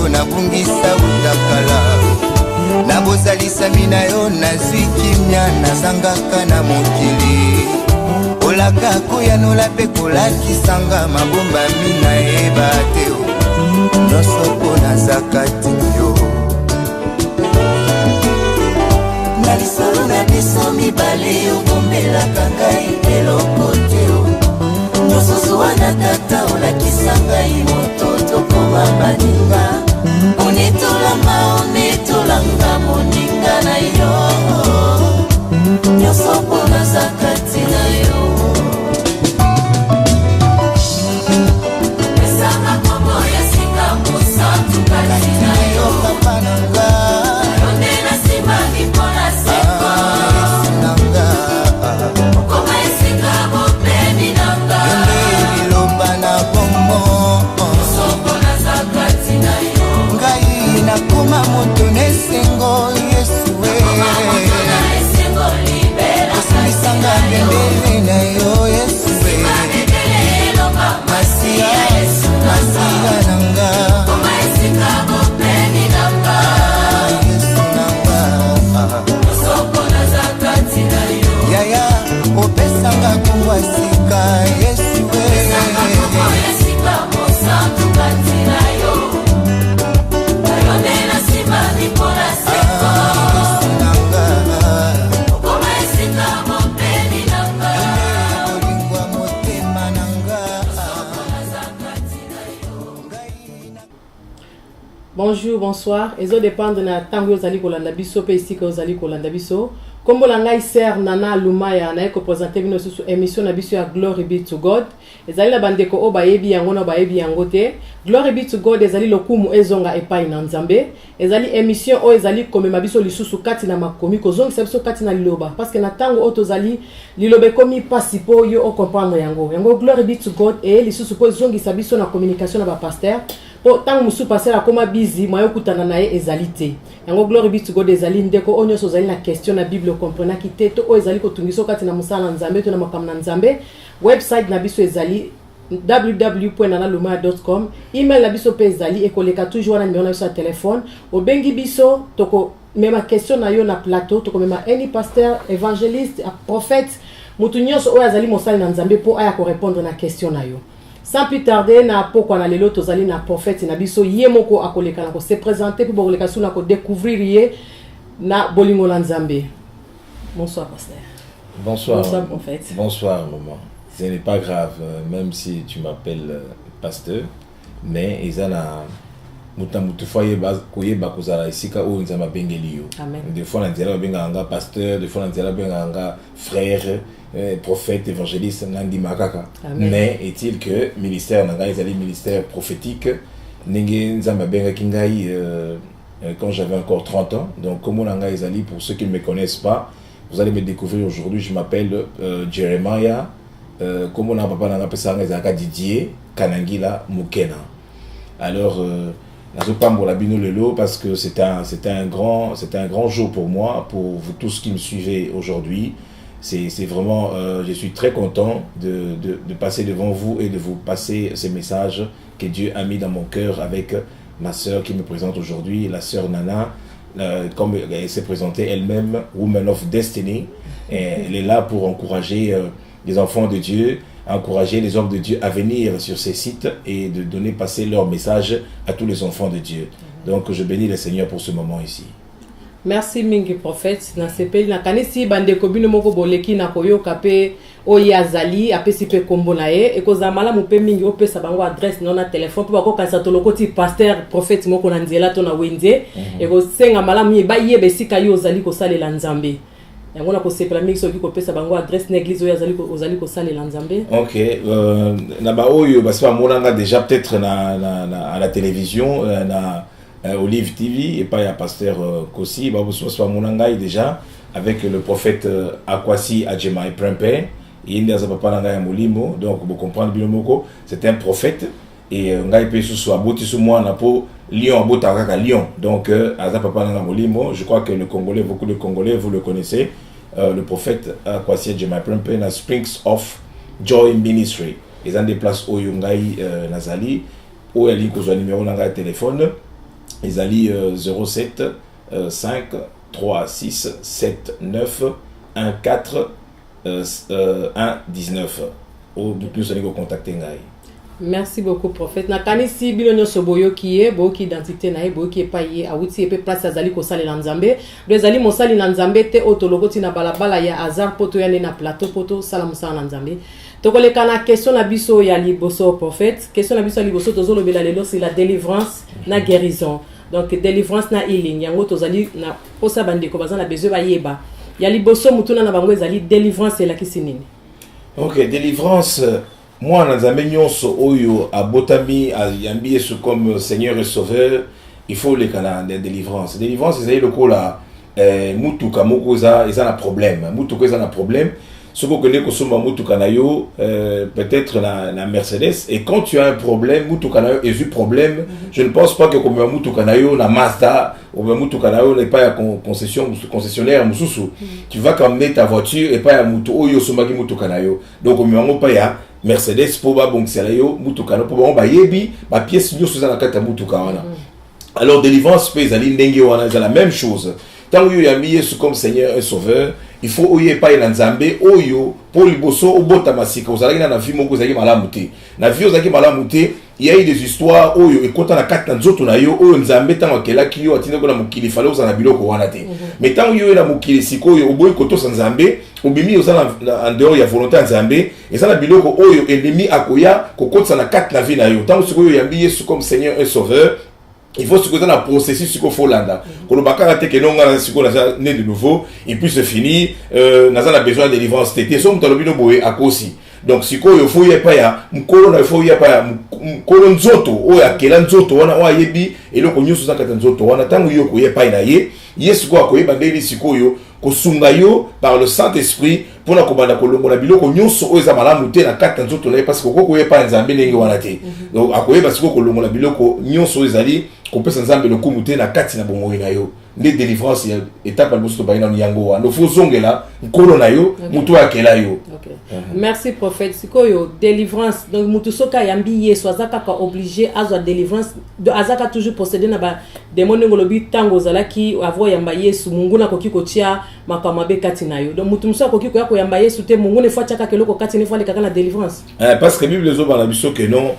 yo nabungisa utakala nabozalisa mina yo nazwi kimia nazangaka na mokili olaka koyanola mpe kolakisanga mabomba mina yeba te nyonso mpo nazaka tina yo na lisolo na biso mibale obombelaka ngai eloko te nyonso zuwa na tata olakisa ngai moto tokoma baninga onetolanga moninga na yo nyonso mpo nazaka tina yo esanga kombo ya sika mosantu kati na yo papa nanga yonde na nsima mipona seko okoma esika bopeni nanga yonde liloba na bongo nyonso mpo nazaka tina yo ngai nakoma moto nesengo yesue osilisanga bendele na yo yesue masiya nanga yesu nanga yaya opesanga kuwasika yesue Bonjour, bonsoir. Ezo dépendre na tango yozali kolanda biso pe ici que yozali kolanda biso. Kombo la ngai sœur Nana Lumaya na ko présenter bino sur émission na biso ya Glory be to God. Ezali na bandeko o bayebi yango na bayebi yango te. Glory be to God ezali lokumu ezonga epai na Nzambe. Ezali émission o ezali komema biso lisusu kati na makomi kozongisa biso kati na liloba parce que na tango o tozali lilobe komi pasi po yo o comprendre yango. Yango Glory be to God e lisusu po zongisa biso na communication na ba pasteur. Po tango musu passer la koma busy moyo kutana na ye ezali te. Yango Glory be to God ezali ndeko onyo so zali na question na Bible comprendre ki te to o ezali ko tungiso kati na musala Nzambe to na makam na Nzambe. Website na biso ezali www.nanalumaya.com. Email na biso pe ezali ekoleka toujours na numéro na biso ya téléphone. Obengi biso toko mema question na yo na plateau toko mema any pasteur, évangéliste, prophète, mutu nyonso o ezali mosali na Nzambe po aya ko répondre na question na yo. Sans plus tarder na poko na lelo tozali na prophète na biso ye moko akoleka na ko se présenter pour boleka suna ko découvrir ye na bolingo la Nzambe. Bonsoir pasteur. Bonsoir. Bonsoir prophète. Bonsoir maman. Ce n'est pas grave même si tu m'appelles pasteur mais izana mutu foye koyeba kozala isika o nzama bengeli yo. Amen. Des fois na nzela benganga pasteur, des fois na nzela benganga frère, prophète, évangéliste nandi makaka. Mais est-il que ministère nanga ezali ministère prophétique ndenge nzamba benga kingai quand j'avais encore 30 ans. Donc comme nanga ezali pour ceux qui ne me connaissent pas, vous allez me découvrir aujourd'hui, je m'appelle Jeremiah comme on a papa nanga pesanga ezaka Didier Kanangila Mukena. Alors parce que c'est un grand jour pour moi, pour vous tous qui me suivez aujourd'hui. C'est vraiment, je suis très content de passer devant vous et de vous passer ces messages que Dieu a mis dans mon cœur avec ma sœur qui me présente aujourd'hui, la sœur Nana, comme elle s'est présentée elle-même, Woman of Destiny. Et elle est là pour encourager les enfants de Dieu, encourager les hommes de Dieu à venir sur ces sites et de donner passer leur message à tous les enfants de Dieu. Donc je bénis le Seigneur pour ce moment ici. Merci mingi prophète na sepeli na kanisi bandeko bino moko boleki na koyoka pe oyazali apesi pe kombo na ye ekozamala mu pe mingi opesa bango adresse na téléphone po bakokanisa tolokoti pasteur prophète moko na nzela to na wenze ekosenga malamu ba yebe sika yo ozali kosalela Nzambe. yango na ko sepela mingi soki kopesa bango adresse na église ozali kosalela Nzambe. OK, na ba oyo basi ba monanga déjà peut-être à la télévision na Olive TV et pas ya pasteur Kosi ba boso monanga déjà avec le prophète Akwasi Adjema et Prempe et ndaza papa nanga ya molimo. Donc vous comprendre bien moko c'est un prophète et ngai pe sous aboti sous moi na po Lyon abotaka ka Lyon. Donc aza papa nanga molimo, je crois que beaucoup de Congolais vous le connaissez, le prophète Akwasi Adjema et Prempe na Springs of Joy Ministry. Ils ont des places au Yungai Nazali où elle dit que numéro nanga téléphone ezali 07 5 3 6 7 9 1 4 1 19 nous allons contacter ngai. Merci beaucoup prophète. Nakanisi bino nyonso boyoki ye boyoki identité na ye boyoki epai awuti epe place azali kosalela nzambe do ezali mosali na nzambe te otolokoti na balabala ya hasard poto yane na plateau poto sala mosala na nzambe tokoleka na question na biso ya liboso prophète. Question na biso ya liboso tozolobela lelo c'est la délivrance na guérison. Donc délivrance na healing yango tozali na posa bandeko baza na besoin bayeba ya liboso mutuna na bango ezali délivrance elakisi nini. Ok, délivrance moi Nzambe nyonso oyo abotami ayambi Yesu comme Seigneur et Sauveur, il faut les canaux de délivrance. Délivrance c'est le coup là mutuka moko eza na problème. Mutuka eza na problème. Ce qu'on connaît kosoma mutuka na yo peut-être na Mercedes et quand tu as un problème mutuka na yo et du problème, je ne pense pas que comme mutuka na yo na Mazda ou mutuka na yo n'est pas concessionnaire mususu. Tu vas emmener ta voiture et pas ya mutu oyo somaki mutuka na yo. Donc comme pas ya Mercedes pour ba bon yo mutuka no pour ba yebi ba pièce nyoso za na kata mutuka wana. Alors délivrance peut ezali ndenge wana c'est la même chose. Tant que yami Yesu comme Seigneur et Sauveur, il faut oyer pas na Nzambe oyo pour liboso obota masika ozalaki na vie moko zaki malamu te. Na vie ozaki malamu te, il y a eu des histoires oyo ekota na kati na nzoto na yo oyo Nzambe tango kelaki yo atina ko na mukili fale ozana biloko wana te. Mais tant yo na mukili sikoyo oboyi kotosa Nzambe, obimi ozana en dehors ya volonté Nzambe, ezana biloko oyo ennemi akoya kokotsa na kati na vie na yo. Tant sikoyo yambi Yesu comme Seigneur et Sauveur, il faut se que dans le processus ce qu'il faut là. Quand le bakara te que non on a né de nouveau et puis c'est fini n'a pas besoin de délivrance tété somme dans le bino boé à cause donc si quoi il faut y pas ya mukolo na il faut y pas ya mukolo nzoto o ya kela nzoto wana o yebi et le konyo so zakata nzoto wana tango yo ko ye pa na ye yesu ko ko yeba ndeli sikoyo ko sunga yo par le Saint-Esprit pour na ko banda ko longola biloko nyonso o eza malamu te na kata nzoto na parce que ko ye pa nzambe ndenge wana te donc akoyeba siko ko longola biloko nyonso ezali ko pesa nzambe le kumute na kati na bongo na yo les délivrance étape à bosto baina nyango wa no fo zongela nkolo na yo mutu akela yo. Merci prophète sikoyo délivrance donc mutu soka yambi yesu azaka ka obligé azwa délivrance de azaka toujours posséder na ba démon ngolobi tango zalaki avo yamba yesu mungu na koki kotia makamabe kati na yo donc mutu muso koki ko yamba yesu te mungu ne fwa chaka keloko kati ne fwa le kaka na délivrance parce que bible zo bana biso que non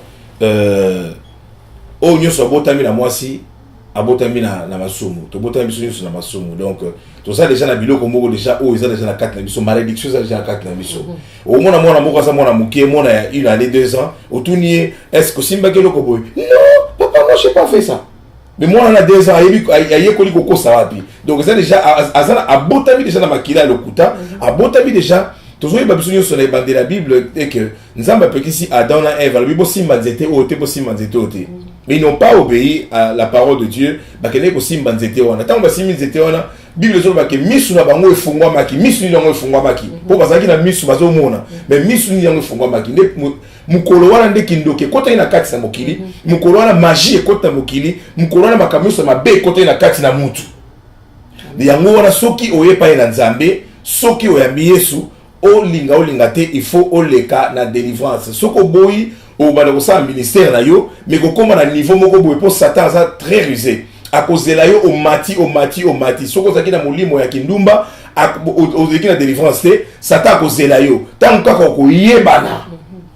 o nyoso botami na mwasi abotami na masumu to botami biso na masumu donc to ça déjà na biloko moko déjà o eza déjà na kati na biso malédiction eza déjà na kati na biso au mona moko sa mona mukie mona ya 1 année 2 ans autour est-ce que simba keloko boy non papa moi j'ai pas fait ça mais moi on a 2 ans aye koli koko ça wapi donc ça déjà azana abotami déjà na makila lokuta abotami déjà toujours il biso nyonso na bande la Bible et que nzamba pekisi Adam na Eve la Bible simba nzete o te bo simba nzete o te mais ils n'ont pas obéi à la parole de Dieu bakene ko simba nzete wana tango ba simba nzete wana Bible zo ba ke misu na bango efungwa maki misu ni yango efungwa maki po bazaki na misu bazo mona mais misu ni yango efungwa maki nde mukolo wana nde kindoke kota ina kati sa mokili mukolo wana magie kota mokili mukolo wana makamuso mabe kota ina kati na mutu yango wana soki oyepa ina nzambe soki oyambi Yesu olinga te il faut oleka na délivrance soko boyi au bana ko sa ministère na yo mais ko koma na niveau moko boye pour Satan ça très rusé à cause de la yo au mati soko zaki na molimo ya kindumba au zeki na délivrance te Satan à cause de la yo tant ka ko yebana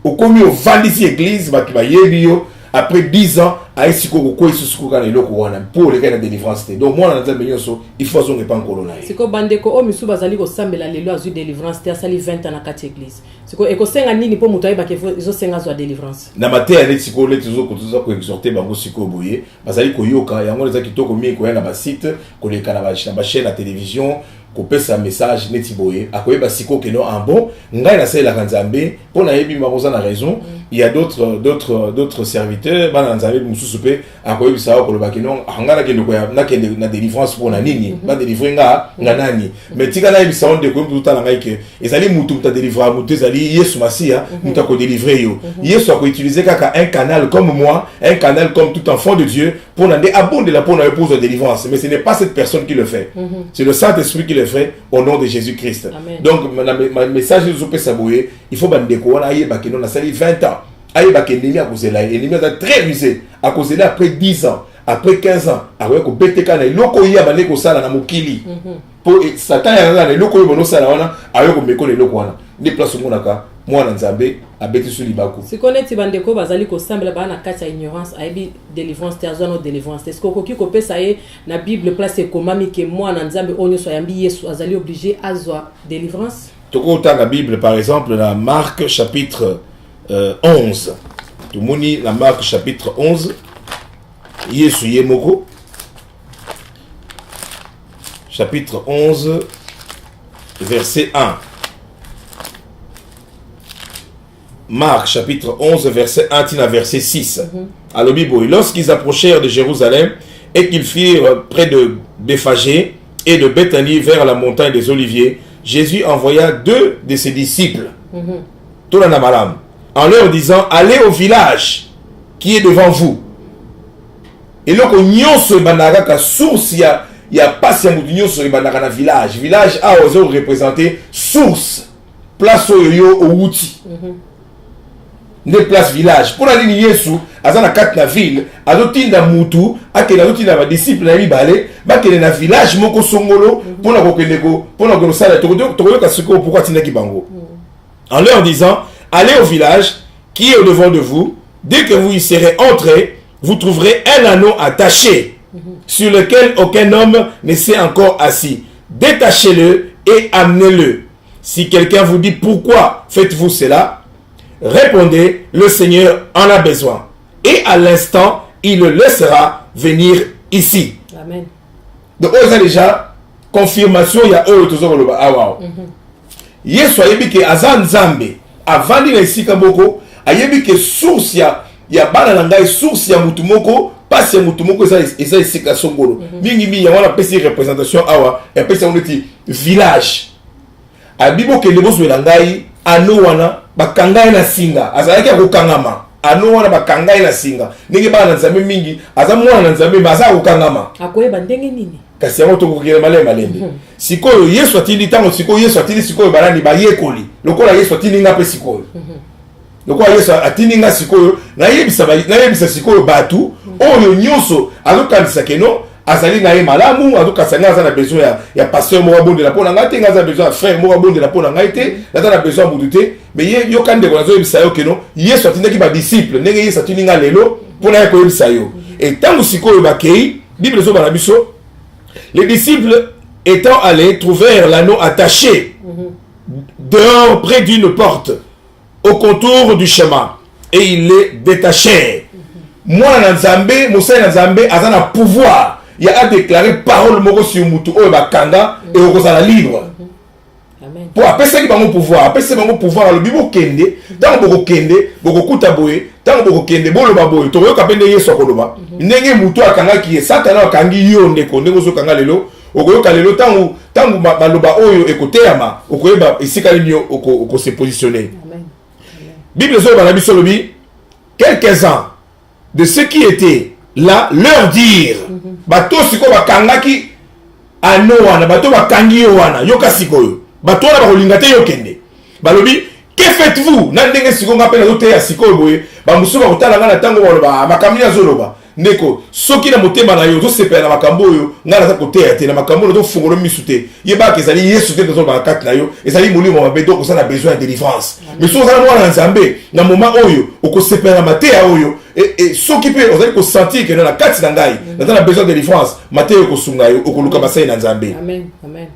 au komi au vandisi église ba ki ba yebi yo après 10 ans a siko ko isusu kana iloko wana pour les gars de délivrance te donc moi na nzambe nyonso il faut zonge pas nkolo na ye siko bandeko o misu bazali ko sambela lelo azu délivrance te asali 20 ans na kati église siko eko senga nini po muto ayeba ke zo senga zo délivrance na matin ne siko le tuzo ko exhorter bango siko boye bazali ko yoka yango les kitoko mi ko yana ba site ko le kana ba chaîne à télévision ko pesa message neti boye akoyeba siko ke no en bon ngai na sala kanzambe po na yebi makoza na raison il y a d'autres serviteurs bana nzambe mususu pe akoyebi sawa ko lobaki non angana ke ndoko ya na délivrance pour na nini ba délivrer nga nani mais tika na yebi sawa de ko mbuta na ngai ke ezali mutu ta délivrer mutu ezali Yesu Masia mutu ko délivrer yo Yesu ko utiliser kaka un canal comme moi un canal comme tout enfant de Dieu pour na abonder la pour na épouse de délivrance mais ce n'est pas cette personne qui le fait c'est le Saint-Esprit qui le fait au nom de Jésus-Christ. Amen. Donc ma message nous peut s'abouer il faut bandeko on aye bakeno na sali 20 ans aye bakeni à cause de là ennemi a très rusé à cause de là après 10 ans après 15 ans akoya ko beteka na eloko ya bale ko sala na mokili pour Satan ya na eloko yo bono sala wana ayo ko meko eloko wana ni place monaka mwana nzambe abeti sur libako sikoneti bandeko bazali ko sambela bana kati ya ignorance aibi délivrance terzono délivrance est-ce que koki ko pesa ye na bible place komami ke mwana nzambe onyo so yambi Yesu azali obligé azwa délivrance toko tanga bible par exemple dans Marc chapitre 11 tout moni la Marc chapitre 11 Yesu yemoko chapitre 11 verset 1 Marc chapitre 11 verset 1 tina verset 6 à l'Obiboui lorsqu'ils approchèrent de Jérusalem et qu'ils firent près de Béphagée et de Béthanie vers la montagne des Oliviers Jésus envoya 2 de ses disciples en leur disant allez au village qui est devant vous et là qu'on nyonso banaka ka source ya passe ya mutu nyonso banaka na village a ozo représenter source place yo outi ne place village pour aller Yesu azana kat na ville azotinda mutu akela azotinda ba disciple na libale bakele na village moko songolo pour na kokendeko pour na ko sala to ka siko pourquoi tinda ki bango en leur disant allez au village qui est au devant de vous dès que vous y serez entrés vous trouverez un anneau attaché sur lequel aucun homme ne s'est encore assis. Détachez-le et amenez-le. Si quelqu'un vous dit pourquoi faites-vous cela, répondez, le Seigneur en a besoin. Et à l'instant, il le laissera venir ici. Amen. Donc, on a déjà confirmation, il y a eux tous les gens. Ah, wow. Yesu ayebi ke azan zambe avandi na isika moko ayebi ke source ya bana na ngai source ya mutu moko passe ya mutu moko eza isika songolo mingi ya wana pesi représentation awa ya pesi on dit village abibo ke leboso na ngai ano wana bakangai na singa azalaki akokangama ano wana bakangai na singa ndenge bana nzambe mingi aza mwana na nzambe baza akokangama akoyeba ndenge nini kasi yango tokokele malembe sikoyo Yesu atindi tango sikoyo Yesu atindi sikoyo balani bayekoli lokola Yesu atindi nga pe sikoyo lokola Yesu atindi nga sikoyo nayebisa sikoyo batu oyo nyonso azokandisa keno azali na ye malamu azokasa nga aza na besoin ya pasteur moko abondela mpo na ngai te nga aza na besoin ya frère moko abondela mpo na ngai te naza na besoin ya mutu te mais ye yoka ndeko nazoyebisa yo keno Yesu atindaki badisciple ndenge Yesu atindi nga lelo mpo na ye koyebisa yo et ntango sikoyo bakei bible ezoba na biso les disciples étant allés trouvèrent l'anneau attaché dehors près d'une porte au contour du chemin et ils les détachèrent. Moi na Nzambe, Moussa na Nzambe azana pouvoir. Il a déclaré parole moko sur mutu o bakanga et o kozala libre. Amen. Pour apesa ki bango pouvoir, apesa bango pouvoir le bibo kende, tango boko kende, boko kuta boye, tango boko kende bolo baboye, to yo kapende Yesu akoloba. Ndenge mutu akanga ki Satana akangi yo ndeko, ndeko zo kanga lelo, okoyoka lelo tango baloba oyo ekoteyama, okoyeba esika nini oko se positionner. Amen. Bible zo bana biso lobi quelques-uns de ceux qui étaient là leur dire bato siko bakangaki ano wana bato bakangi yo wana yoka sikoyo bato wana bakolinga te yokende balobi que faites-vous na ndenge siko nga pe na zote ya sikoyo boye bamusu bakotala nga na tango baloba makambi azoloba ndeko soki na motema na yo zosepela na makambo oyo nga naza koteya te na makambo oyo tofungola misu te yebaka ezali Yesu te tozoloba na kati na yo ezali molimo mabe donc oza na besoin ya délivrance mais so ozala mwana na Nzambe na moment oyo okosepela na mateya oyo et soki mpe ozali kosentir ke na kati na ngai naza na besoin de délivrance mateya okosunga yo okoluka basali na Nzambe. Amen. Amen.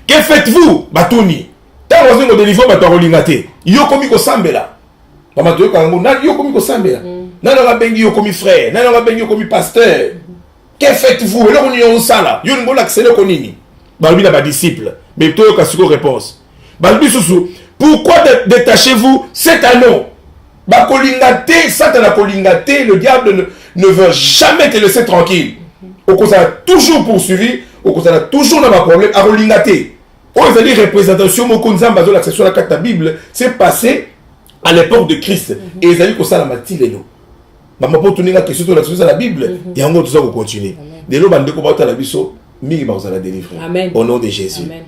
Que faites-vous batuni ntango ozingo délivre bato akolinga te yo komi kosambela bamato yoka yango nani yo komi kosambela nani abengi yo komi frère nani abengi yo komi pasteur. Que faites-vous eloko nini osala yo ningo lakisa eloko nini balobi na badisciple mais toyoka siko réponse balobi susu pourquoi détachez-vous cet anneau bakolinga te Satan akolinga te le diable ne veut jamais te laisser tranquille okozala toujours poursuivi okozala toujours na baproblème akolinga te oyo ezali représentation moko Nzambe azolakisa sur la carte de Bible c'est passé à l'époque de Christ et ezali kosalama ti lelo bamapo tuninga question to lakisa la Bible yango toza kocontinue lelo bandeko baotala biso mingi bakozala délivrer au nom de Jésus. Amen.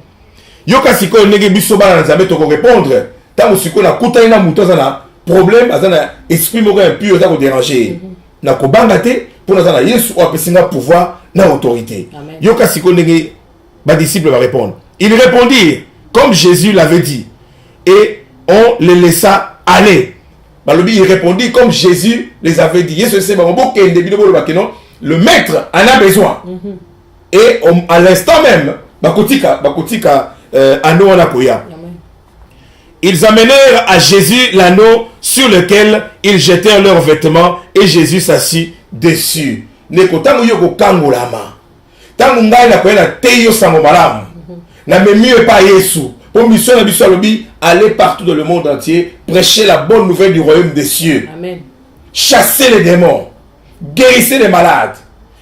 Yoka sikoyo ndenge biso bana na Nzambe tokorépondre ntango sikoyo nakutani na moto aza na problème aza na esprit moko impur aza kodéranger na kobanga te pour nous aller Yesu a pouvoir na autorité. Yoka siko ndenge ba disciples va répondre. Ils répondirent comme Jésus l'avait dit et on les laissa aller. Balobi il répondit comme Jésus les avait dit. Yesu c'est bon kende bino ba kenon le maître en a besoin. Et à l'instant même bakotika ano na koya. Ils amenèrent à Jésus l'anneau sur lequel ils jetèrent leurs vêtements et Jésus s'assit dessus. Neko tango yoko kangolama. Tango ngai na koya na teyo sango malamu. Na me mieux pas Yesu. Pour mission na biso alobi aller partout dans le monde entier, prêcher la bonne nouvelle du royaume des cieux. Amen. Chasser les démons, guérissez les malades,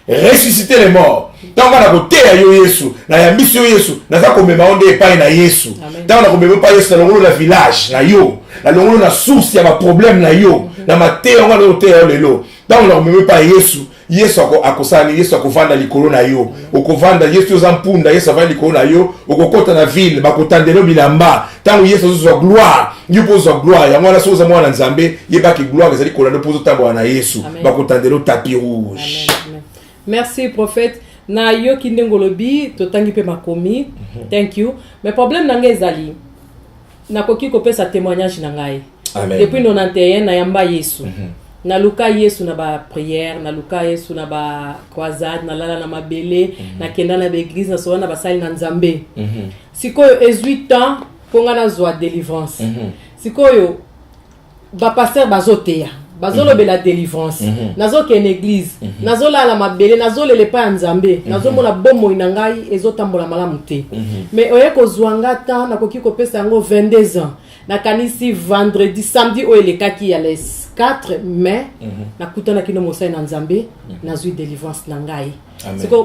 ressusciter les morts. Tant qu'on a côté à Yesu, na ya mission Yesu, na za ko mema onde epai na Yesu. Tant on a ko mema pa Yesu na ngolo na village na yo, na ngolo na source ya ba problème na yo, na mate on a côté ya lelo. Tant on a ko mema pa Yesu, Yesu akosani Yesu akovanda likolo na yo. Okovanda Yesu zampunda Yesu avanda likolo na yo, okokota na ville bakotandelo bilamba. Tant Yesu zo gloire, yo pozo gloire, ya mwana soza mwana nzambe, yebaki gloire ezali kolando pozo tambo na Yesu, bakotandelo tapis rouge. Amen. Merci prophète. Na yo kindengolobi totangi pe makomi. Thank you. Mais problème nanga ezali. Na koki kopesa témoignage na ngai. Amen. Depuis 91 na yamba Yesu. Na luka Yesu na ba prière, na luka Yesu na ba croisade, na lala na mabele, na kenda na l'église na soana ba sali na nzambe. Sikoyo 18 ans ponga na zwa délivrance. Sikoyo ba pasteur bazoteya. Bazolo bela délivrance. Nazo ke église. Nazo la la mabele, nazo le pa nzambe. Nazo mona bomo inangai ezotambola malamu te. Mais oye ko zwanga ta na koki ko pesa ngo 22 ans. Na kanisi vendredi, samedi o elekaki ya les 4 mai na kutana kino mosai na nzambe nazo délivrance na ngai. C'est que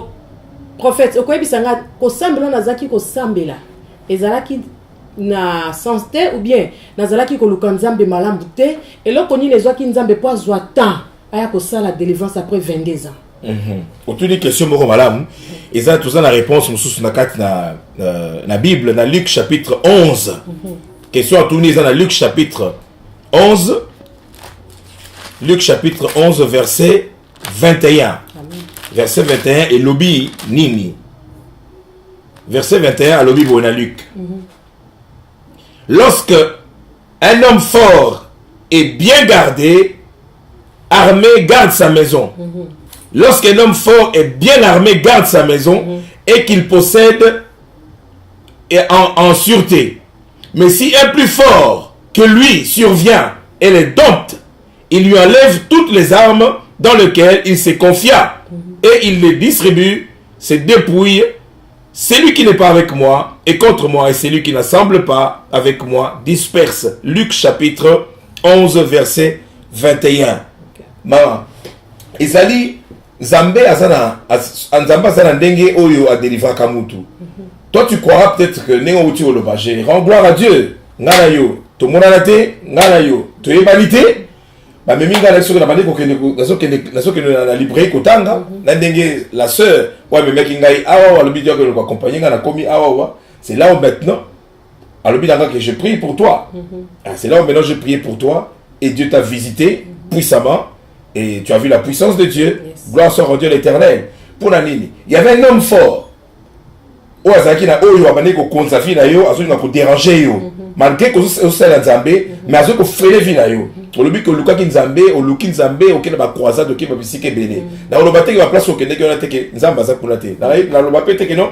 prophète okoyebisanga ko sambela nazaki ko sambela. Ezalaki na santé ou bien nazalaki ko luka nzambe malamu te eloko nini ezwaki nzambe po azwa temps aya ko sala délivrance après 22 ans. Autour question moko malamu eza tout ça la réponse mususu na kati na Bible na Luc chapitre 11. Question tournée dans Luc chapitre 11. Luc chapitre 11 verset 21. Amen. Verset 21 et lobi nini. Verset 21 à lobi bona Luc. Lorsque un homme fort et bien gardé, armé, garde sa maison. Lorsqu'un homme fort et bien armé garde sa maison et qu'il possède en sûreté. Mais si un plus fort que lui survient et les dompte, il lui enlève toutes les armes dans lesquelles il se confia et il les distribue, se dépouille. Celui qui n'est pas avec moi est contre moi et celui qui n'assemble pas avec moi disperse. Luc chapitre 11 verset 21. Maman, Ezali Zambé azana Nzamba azana ndenge oyo a délivré kamutu. Toi tu croiras peut-être que néo uti oloba, je rends gloire à Dieu. Ngana yo, to monana te, ngana yo, to ebalite. Ba memi ngana soki na bande ko kende na librairie kotanga, na ndenge la sœur ouais mais mec ngai awa alobi Dieu que nous accompagner ngana komi awa. C'est là où maintenant alobi danga que je prie pour toi. C'est là où maintenant je prie pour toi et Dieu t'a visité puissamment et tu as vu la puissance de Dieu. Gloire soit rendue à l'Éternel. Pour la nini, il y avait un homme fort. O azaki na oyo abane ko konza fi na yo azoli na ko déranger yo. Malgré que o sala nzambe, mais azoli ko freiner vi na yo. Olobi ko luka ki nzambe, o luki nzambe o kena ba croisade o kena ba bisike belé. Na oloba te ki ba place o kende ki ona te ke nzamba za kuna te. Na oloba pe te ke non.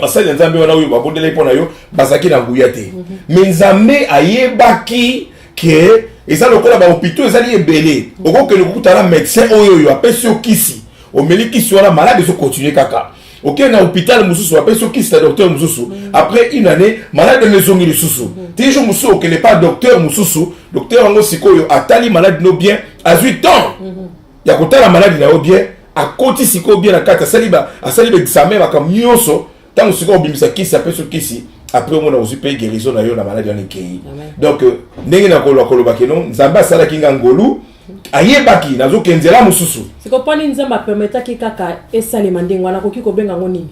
Asali nzambe wana oyo ba bondele pona yo, bazaki na nguya te. Mais nzambe ayebaki ke eza lokola ba hôpitaux ezali ebele. Oko ke lokuta na médecin oyo yo apesi o kisi. O meli kisi wana malade zo continuer kaka. Ok, na hôpital mususu après ce qui c'est docteur mususu après une année malade de maison il mususu toujours mususu ok n'est pas docteur mususu docteur ngo sikoyo atali malade no bien à 8 ans ya kotala malade na bien a koti siko bien na kata saliba examen ba comme nyonso tant siko bimisa kisi après ce kisi après on a aussi payé guérison na yo na malade na kei donc ndenge na koloba kenon nzamba sala kinga ngolu ayebaki nazo kenzela mususu c'est que pani nzamba permettre ki kaka esale mandingo na koki ko benga ngo nini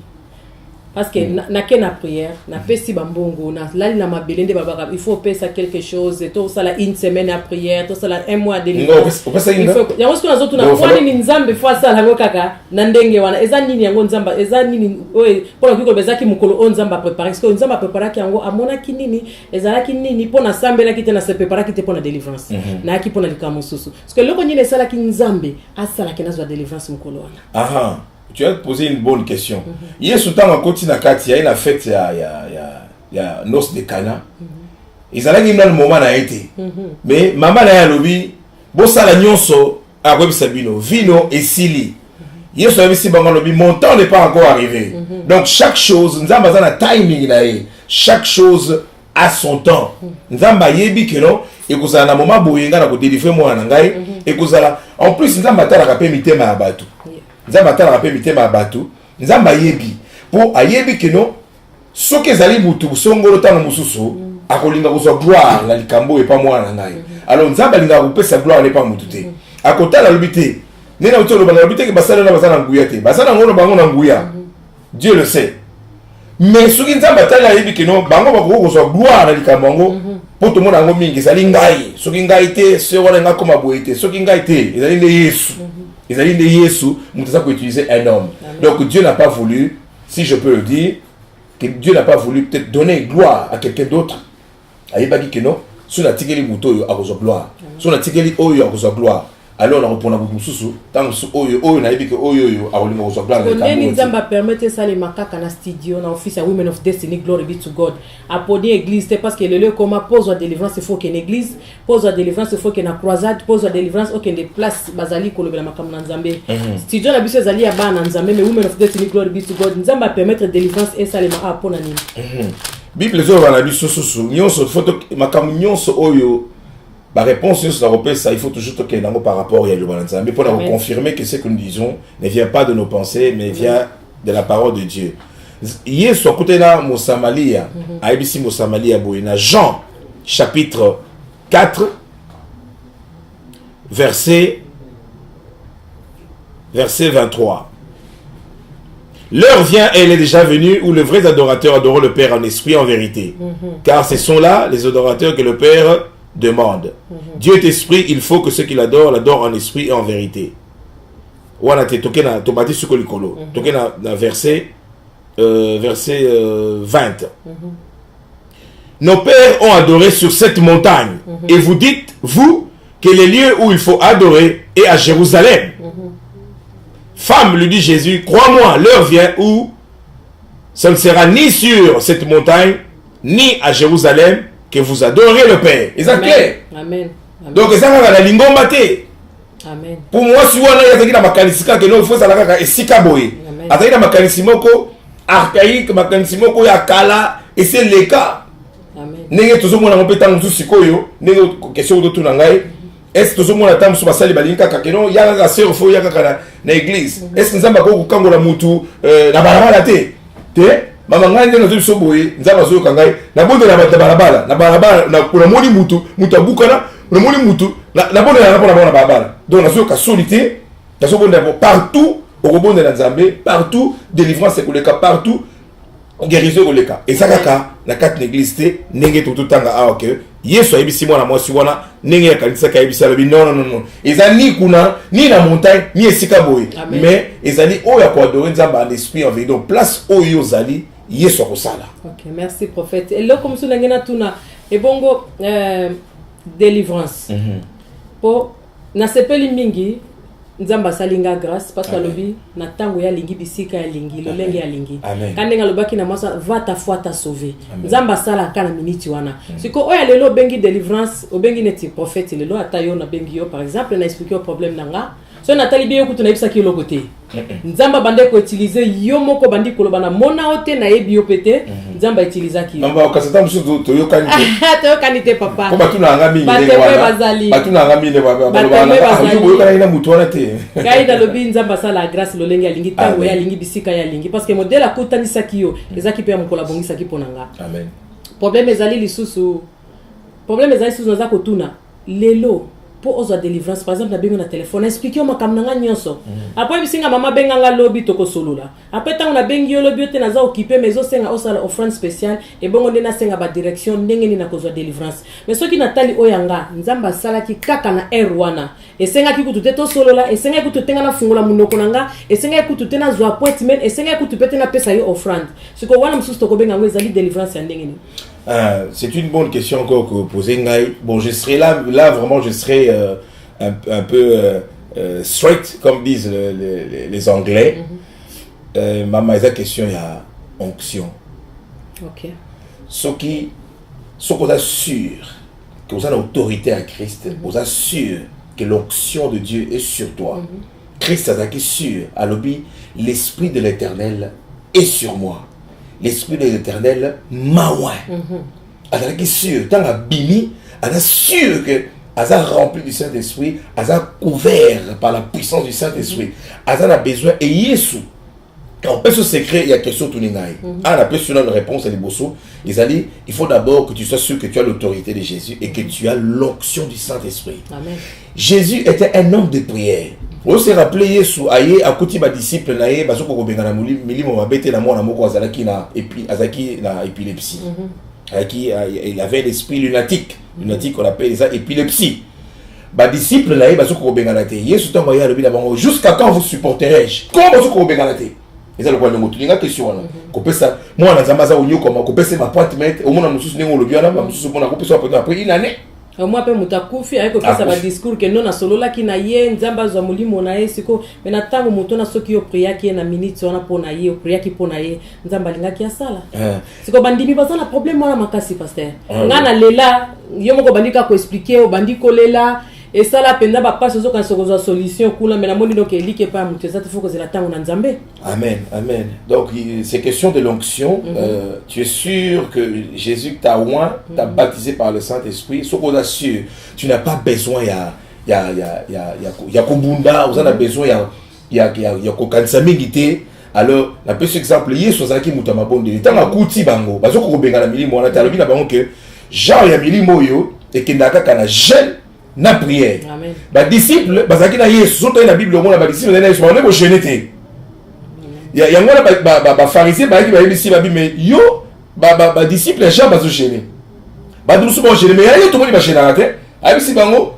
parce que na ke na prière na pesi bambongo na lali na mabelende babaka il faut pesa quelque chose to sala une semaine à prière to sala un mois de délivrance il faut yango siko nazo tuna kwa nini nzambe fois sala ngo kaka na ndenge wana eza nini yango nzamba eza nini oye pona kuko bezaki mukolo on nzamba préparer parce que nzamba préparer ki yango amona ki nini ezala ki nini pona sambela ki te na se préparer ki te pona délivrance na ki pona likamo susu parce que loko nyine sala ki nzambe asala ki nazo délivrance mukolo wana aha. Tu as posé une bonne question. Hier, sous temps, à côté de Kati, il y a une fête, il y a Nos de Cana. Ils allaient dans le moment à été. Mais maman a lobby, bossa la nyonso, à Web Sabino, vino et sili. Hier, sur la banque lobby, mon temps n'est pas encore arrivé. Donc, chaque chose, nous avons un timing là. Chaque chose a son temps. Nous avons yebi que non, et que ça a un moment où il y a un délivrer moi en anglais, et que ça en plus, nous avons un rappel mité ma abatou. Nzamba tala rappel mitema batu nzamba yebi po ayebi keno soke zali mutu songolo tano mususu akolinga kozwa gloire na likambo e pa mwana ngai alors nzamba linga kopesa gloire ne pa mutu te akotala lobité nena utolo bana lobité ke basala na basala nguya te basala ngono bango na nguya Dieu le sait mais soki nzamba tala yebi keno bango bako kozwa gloire na likambo ngo po to mona ngo mingi zali ngai soki ngai te se wana nga koma boite soki ngai te ezali ne Yesu. Ils allaient dire Yesu, nous avons utiliser un homme. Amen. Donc Dieu n'a pas voulu, si je peux le dire, que Dieu n'a pas voulu peut-être donner gloire à quelqu'un d'autre. Aïe bagi que non, si on a tiré les moutons à cause gloire, si on a tiré les oyo à cause gloire, alors on a repris beaucoup de sous, tant que oyo on a dit que oyo à cause gloire. On Nzamba permettre ça les makaka na studio na office à Women of Destiny Glory be to God. Apodi église c'est parce que le lieu comme pose la délivrance il faut qu'une église, pose la délivrance il faut qu'une croisade, pose la délivrance aucun des places bazali ko lobela makam na Nzambe. Studio na biso zali ya ba na Nzambe mais Women of Destiny Glory be to God. Nzamba permettre délivrance et ça les ma apona nini. Bible zo va na biso susu nyonso photo makam nyonso oyo. La réponse sur ça, il faut toujours toquer par rapport à l'Ubanza. Mais pour nous confirmer que ce que nous disons ne vient pas de nos pensées, mais vient de la parole de Dieu. Hier, sur côté là, Mosamalia, à ABC Mosamalia, Jean, chapitre 4, verset 23. L'heure vient et elle est déjà venue où les vrais adorateurs adorent le Père en esprit et en vérité. Car ce sont là les adorateurs que le Père demande. Dieu est esprit, il faut que ceux qui l'adorent en esprit et en vérité. Voilà, tu as tombé sur le colo. Tu as verset 20. Nos pères ont adoré sur cette montagne. Et vous dites, vous, que les lieux où il faut adorer est à Jérusalem. Femme, lui dit Jésus, crois-moi, l'heure vient où ce ne sera ni sur cette montagne, ni à Jérusalem, que vous adorez le Père. Et ça clair. Amen. Donc ça va la lingomba te. Amen. Pour moi si on a na makanisika que non il faut ça la esika boy. Azaki na makanisimo archaïque makanisimo ya kala et c'est le cas. Amen. Nenge tozo mona ngopeta mutu sikoyo, nenge question de tout na ngai. Est-ce tozo mona tam so basali balinka ka keno ya ka sero fo ya ka na église. Est-ce nzamba ko kangola mutu na barabara te. Te mama ngai ndenge zo boye nzamba zo kangai na bondo na barabara na kuna moni mutu abukana na moni mutu na bondo na barabara donc nazo ka solité nazo bondo partout au bondo na Nzambe partout délivrance c'est koleka partout guérison koleka et ça kaka na quatre l'église te ndenge tout tanga a OK Yesu ayebisi mwana mwasi wana ndenge ya kanisa ka yebisa lobi non ezali kuna ni na montagne ni esika boye mais ezali oya ko adorer Nzamba en esprit en vérité donc place oyo zali Yesu akosala. OK, merci prophète. Et là comme ça ngena tuna et bongo délivrance. Po na sepeli mingi Nzamba salinga grâce parce que lobi na tango ya lingi bisika ya lingi lolenge ya lingi. Kandenga lobaki na masa va ta foi ta sauver. Nzamba sala kana miniti wana. Siko oya lelo bengi délivrance obengi neti prophète lelo atayo na bengi yo par exemple na expliquer le problème nanga. So Nathalie bien kutu na ibisa ki lokote. Nzamba bande ko utiliser yo moko bandi koloba na mona ote na yebi yo pete Nzamba utiliser ki. Namba okasata musu to yo kanite. To yo kanite papa. Ko batuna ngami ndenge wana. Batuna ngami ndenge wana. Yo kana ina mutu wana te. Gaida lobi Nzamba sala grâce lolenge ya lingi tango ya lingi bisika ya lingi parce que modèle akutanisa ki yo ezaki pe mukola bongisa ki ponanga. Amen. Problème ezali lisusu. Problème ezali lisusu naza kotuna lelo pour ozo délivrance par exemple na bengo na téléphone expliquer moi kam nanga nyonso après bisinga mama benga nga lobby toko solola après tant na bengi yo lobby te naza occupé mais zo senga osala offrande spéciale et bongo ndena senga ba direction ndenge ni na kozwa délivrance mais soki natali oyanga nzamba salaki kaka na erwana et senga ki kutu to solola et senga kutu tenga na fungula munoko nanga et senga kutu tena zo appointment et senga kutu pete na pesa yo offrande siko wana msusu toko benga ngo ezali délivrance ya ndenge ni. C'est une bonne question encore que vous posez, Ngaï. Bon, je serai là vraiment, je serai un peu straight, comme disent les Anglais. Maman, la question, il y a onction. Ok. Ce qu'on assure que vous avez l'autorité à Christ, vous assure que l'onction de Dieu est sur toi. Christ a été sûr, à l'objet, l'Esprit de l'Éternel est sur moi. L'Esprit de l'Éternel m'a oint. Alors qu'il est sûr, tant à Bini, elle est sûr que elle a rempli du Saint-Esprit, elle a couvert par la puissance du Saint-Esprit. Elle a besoin et Yesu. Quand on peut se secret, il y a question tout n'ingaï. On a besoin d'une réponse à des bossons. Il faut d'abord que tu sois sûr que tu as l'autorité de Jésus et que tu as l'onction du Saint-Esprit. Amen. Jésus était un homme de prière. On s'est rappelé Yesu aye akuti ba disciple na ye bazoko ko benga na milimo mabete na mwana moko azalaki na épilepsie. Il avait l'esprit lunatique on appelle ça épilepsie. Ba disciple na ye bazoko ko benga na te. Yesu tango ya lobi na bango jusqu'à quand vous supporterai-je? Comment bazoko ko benga na te? Et ça le point de motu ninga question na. Ko pesa mwana nzamba za unyo koma ko pesa ma appointment au mona mususu ningo lobi na mususu mona ko pesa appointment après une année. Moi pe mutakufi ayeko pesa ba discours que non na solola ki na ye nzamba zwa mulimo na ye siko mais na tango moto na soki yo priya ki na minute ona pona ye priya ki pona ye nzamba linga ki asala siko bandimi bazana problème wana makasi pasteur ngana lela yo moko bandika ko expliquer o bandiko lela et ça la penda ba passe zo kan sokoza solution kula mais na moni donc elike pa mutu ça faut que c'est la tango na nzambe. Amen. Donc c'est question de l'onction. Tu es sûr que Jésus t'a oint, t'a baptisé par le Saint-Esprit. Ce qu'on assure, tu n'as pas besoin il y a kubunda, vous en avez besoin il y a kokanisa mingité. Alors la petit exemple hier sur zaki mutama bonde. Tant à kuti bango, bazo ko benga na milimo na talobi na bango que genre ya milimo yo et que ndaka kana jeune na prière. Amen. Ba disciple bazaki na Yesu soto na Bible mona ba disciple na Yesu ba ne ko jeûner te. Ya ngona ba pharisien ba ki ba yebisi ba bi mais yo ba disciple Jean bazo jeûner. Ba dusu ba jeûner mais yo to moni ba jeûner te. Ayebisi bango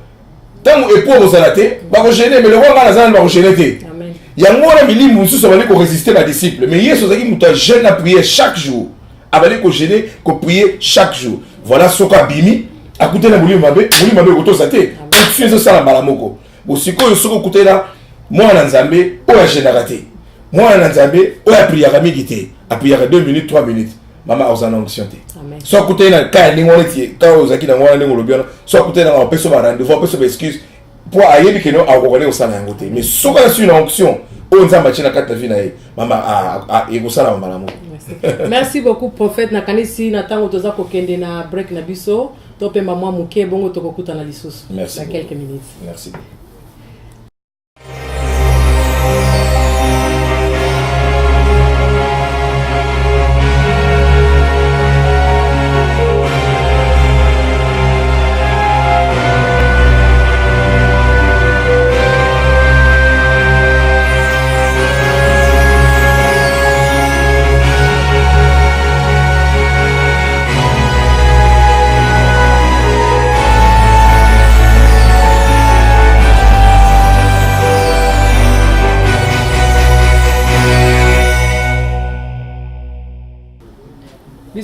tango epo bozala te ba ko jeûner mais le roi na zana ba ko jeûner te. Amen. Ya ngona milimu mususu ba ko résister ba disciple mais Yesu zaki muta jeûne na prière chaque jour. Abali ko jeûner ko prier chaque jour. Voilà ce qu'a bimi. Écoutez la mouli mabe koto sate tu es ça la malamoko bosiko yosoko kutela mwana nzambe oya génératé mwana nzambe oya prière migité a prière 2 minutes 3 minutes mama ozana onction te so kutela ka ningo leti ka ozaki na mwana ningo lobiona so kutela na peso ba rendez-vous peso ba excuse pour ayebi que no akokole osana yango te mais soka sur une onction o nzamba china kata vie na ye mama e kosala malamoko. Merci beaucoup prophète nakanisi na tango toza kokende na break na biso tope maman muke bongo tokokuta na lisusu dans quelques minutes. Merci.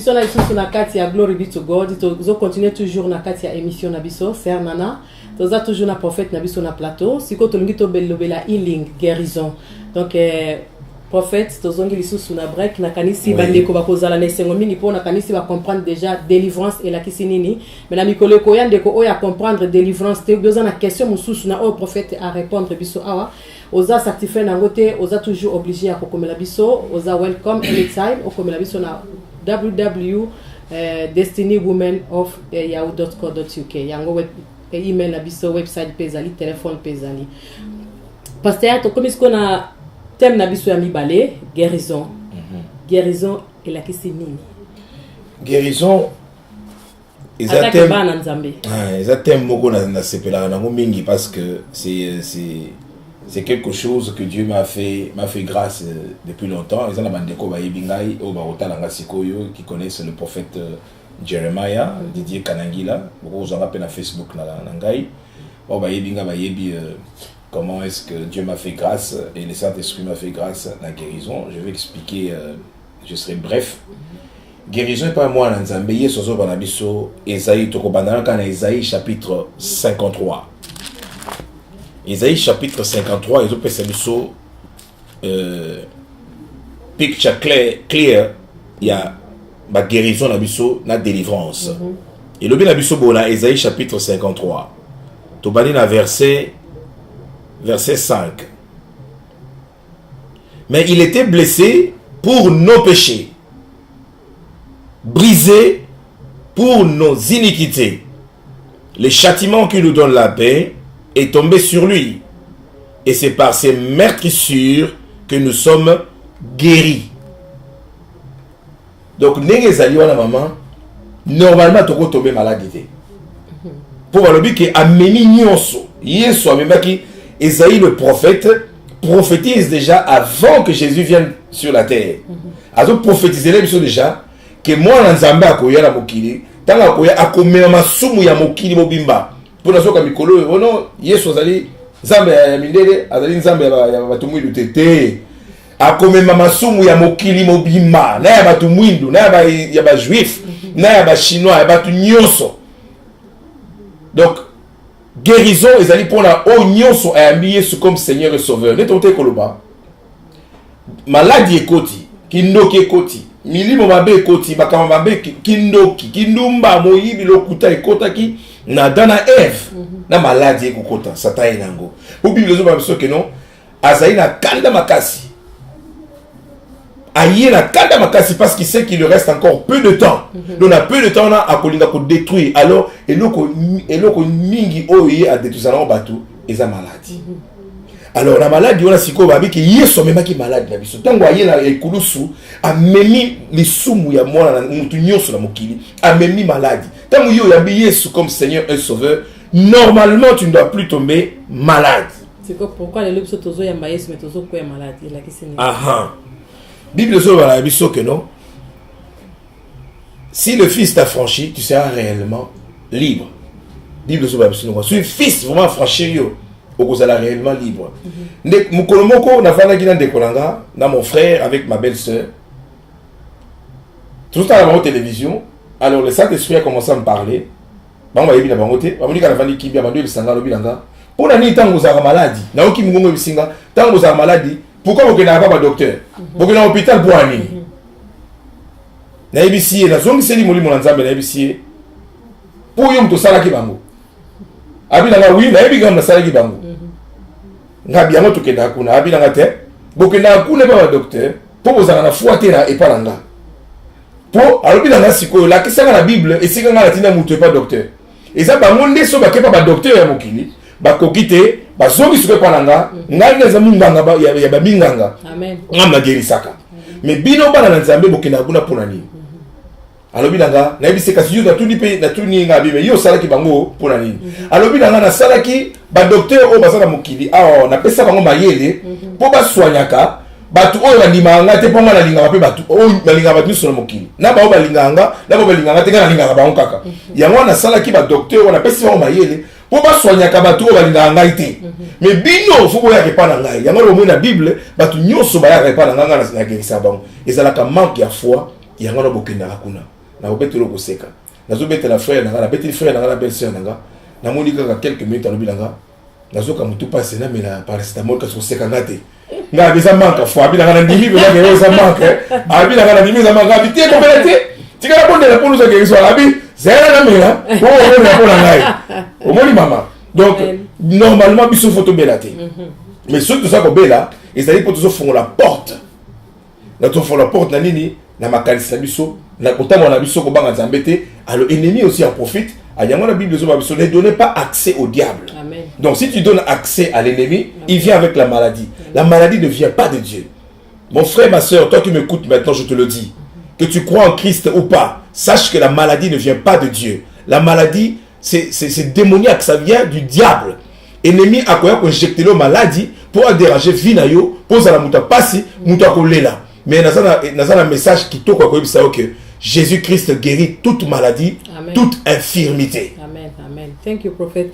biso na isusu na kati ya Glory be to God tozo continuer toujours na kati ya émission na biso Sœur Nana toza toujours na prophète na biso na plateau siko tolingi to belobela healing guérison donc prophète tozongi lisusu na break na kanisi bandeko bakozala na esengo mingi po na kanisi ba comprendre déjà délivrance et la kisinini mais na mikolo ko ya ndeko oya comprendre délivrance te besoin na question mususu na o prophète à répondre biso awa oza certifié na ngote oza toujours obligé à kokomela biso oza welcome anytime okomela biso na www.destinywomenofyahoo.co.uk yango email na biso website pezali téléphone pezali pasteur to comme ce na thème na biso ya mibale guérison guérison et la kisinini guérison thème moko na sepela na mingi parce que c'est quelque chose que Dieu m'a fait grâce depuis longtemps. Ils ont la bandeko ba yebingai o ba otalanga sikoyo qui connaissent le prophète Jeremiah, Didier Kanangila, vous en rappelez na Facebook na ngai. O ba yebinga ba yebi comment est-ce que Dieu m'a fait grâce et le Saint-Esprit m'a fait grâce la guérison. Je vais expliquer, je serai bref. Guérison n'est pas moi, Nzambe, Yesozo Banabiso, Esaïe, Tokobandana, Esaïe chapitre 53. Esaïe chapitre 53, ils ont fait Biso, picture clear, il y a ma guérison, la délivrance. Et le bien Nabiso Bona, Esaïe chapitre 53. Tobani na verset 5. Mais il était blessé pour nos péchés, brisé pour nos iniquités. Le châtiment qui nous donne la paix est tombé sur lui. Et c'est par ses meurtrissures que nous sommes guéris. Donc, maman, normalement, tu peux tomber malade. Pour le but que ameni nyonso, Yesu amemaki Esaïe le prophète prophétise déjà avant que Jésus vienne sur la terre. Alors prophétiser les déjà que moi Nzambe akoya la mokili, tanga akoya akomema masumu ya mokili mobimba. Pour nazo ka mikolo, ono Yesu azali Nzambe ya mindele, azali Nzambe ya batu mwindu tete. Akomema masumu ya mokili mobimba, na ya batu mwindu, na ya ba juif, na ya ba chinois, ya batu nyonso. Donc, guérison, ils allaient pour la oignon sont habillés comme Seigneur et Sauveur. N'est-ce pas Koloba? Maladie ekoti, kindoki ekoti, milimo mabe ekoti, bakama mabe kindoki, kindumba moyibi lokuta ekota ki na dana Eve, na maladie ekokota, sata enango. Pour Bible zo ba biso que non, azaï na kanda makasi. Aïe na kanda makasi parce qu'il sait qu'il lui reste encore peu de temps. Donc on a peu de temps là à kolinga ko détruire. Alors eloko mingi oye a détruire ça batu et ça maladie. Alors la maladie on a siko babi ki yeso même ki malade na biso. Tango aye na ekulusu a memi lisumu ya mwana na mutu nyonso na mokili a memi maladie. Tango yo ya bi Yesu comme Seigneur et Sauveur, normalement tu ne dois plus tomber malade. C'est pourquoi les lobes tozo ya maïs mais tozo ko ya maladie la qui c'est. Aha. Bible dit que non. Si le Fils t'a franchi, tu seras réellement libre. Bible dit que si le Fils vraiment franchi, tu seras réellement libre. Mukolomoko na fana kina dekolanga na mon frère avec ma belle-sœur. Tout à la télévision. Alors le Saint-Esprit a commencé à me parler. Ba mwa yebi na bangote, ba monika na fani kibia bandu bisanga lobi langa. Pona ni tango za maladie. Na oki mungongo bisinga, tango za maladie. Pourquoi vous n'avez pas de docteur? Vous n'avez pas d'hôpital pour aller. Naibisi, la zone qui s'est dit mon Nzambe naibisi. Pour yom to salaki bango. Abi nanga oui, naibi gam na salaki bango. Ngabi yango to kenda kuna, abi nanga te. Bokenda kuna pas de docteur. Pour vous en fouater na et pas langa. Pour alors bi nanga siko la kisa na Bible et sika na tina mutu pas docteur. Et ça ba monde so ba ke pas docteur ya mokili. Ba kokite ba zongi supe pananga ngai neza munganga ba ya ba minganga amen ngam na gerisaka mais bino bana na Nzambe bokena kuna pona nini alobi nanga na yebise kasi yo na tuni pe na tuni ngabi mais yo salaki bango pona nini alobi nanga na salaki ba docteur o basala mokili awa na pesa bango mayele po ba soignaka batu oyo bandimanga te ponga na linga pe batu oyo balinga batu sur mokili na ba balinganga na ba balinganga te na linga bango kaka yango na salaki ba docteur na pesa bango mayele pour pas soigner kabatu au balinga ngaité mais bino faut boya ke pana ngai yango lo na Bible batu nyonso baya ke pana nganga na gerisa bango ezalaka manque ya foi yango lo bokenda kuna na obetelo koseka nazo betela frère na beteli frère na belle-sœur na monika ka quelques minutes alobi nanga nazo ka mutu passe na mela paracetamol ka soseka ngate nga bisa manque foi abi na ndimi be na gerisa manque abi na ndimi za manque abi tie ko belete tika bonde la ponu za gerisa abi zera na mela o o na pona ngai au moins maman donc normalement biso photo belate mais ceux qui sont bela ils allaient pour toujours font la porte na to font la porte na nini na makalisa biso na kotama na biso ko banga Nzambete alors ennemi aussi en profite a yango la Bible biso ne donnez pas accès au diable. Amen. Donc si tu donnes accès à l'ennemi, il vient avec la maladie. La maladie ne vient pas de Dieu. Mon frère, ma soeur, toi qui m'écoutes maintenant, je te le dis, que tu crois en Christ ou pas, sache que la maladie ne vient pas de Dieu. La maladie, c'est démoniaque, ça vient du diable. Ennemi a quoi injecter la maladie pour déranger Vinayo, pour la muta passi, muta kolela. Mais dans un message qui toque que Jésus-Christ guérit toute maladie, Amen. Toute infirmité. Amen, amen. Thank you, prophète.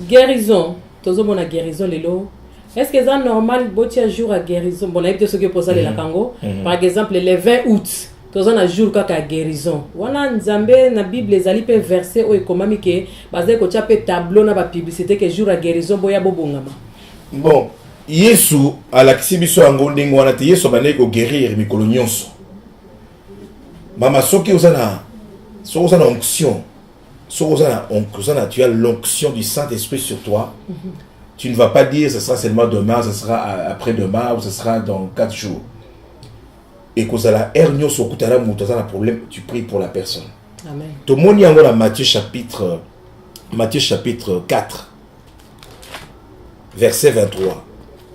Guérison, tous on a guérison les lots. Est-ce que c'est normal botia jour à guérison? Bon, là il y a ce que pour ça la Congo. Par exemple, le 20 août, tous on a jour à guérison. Wana nzambe na Bible les ali pe verset o ekomami ke bazé ko tia pe tableau na ba publicité que jour à guérison boya bobongama. Bon, Yesu à la kibiso angondengo wana te Yesu bane ko guérir mikolo nyonso. Mama soki osana onction. Tu as l'onction du Saint-Esprit sur toi. Tu ne vas pas dire ce sera seulement demain, ce sera après-demain ou ce sera dans 4 jours. Et que ça la hernia sur kutara mutasa un problème, tu pries pour la personne. Amen. Tout le monde y a dans Matthieu chapitre 4 verset 23.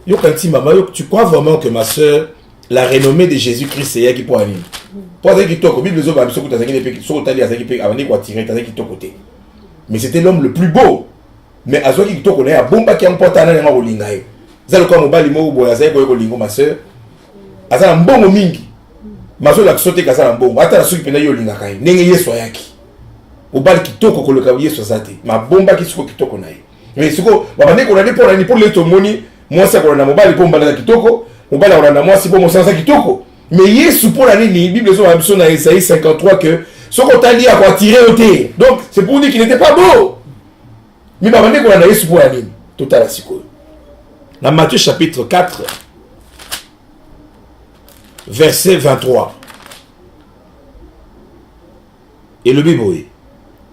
Yo kanti mama, tu crois vraiment que ma soeur, la renommée de Jésus-Christ c'est elle qui peut aller. Mais c'était l'homme le plus beau. Mais à ce qui connaît à bomba qui emporte un an au lingaï. Zalo comme mobali mo boya zay ko lingo ma sœur. Azala mbongo mingi. Ma soeur la sauté kazala mbongo. Ata la soki pena yo linga kai. Nenge yeso yaki. Obali kitoko ko le kawiye so zate. Ma bomba ki suko kitoko nae. Mais suko babane ko na pour la ni pour le tomoni, moi ça ko na mobali po mbala kitoko, mobali ko na moi si po mo sansa kitoko. Mais Yesu pour la ni Bible so amso na Isaïe 53 que ce qu'on t'a dit à quoi tirer au thé. Donc c'est pour dire qu'il n'était pas beau. Mais babane ko na Yesu pour la ni total siko. Dans Matthieu chapitre 4 verset 23. Et le Bible est: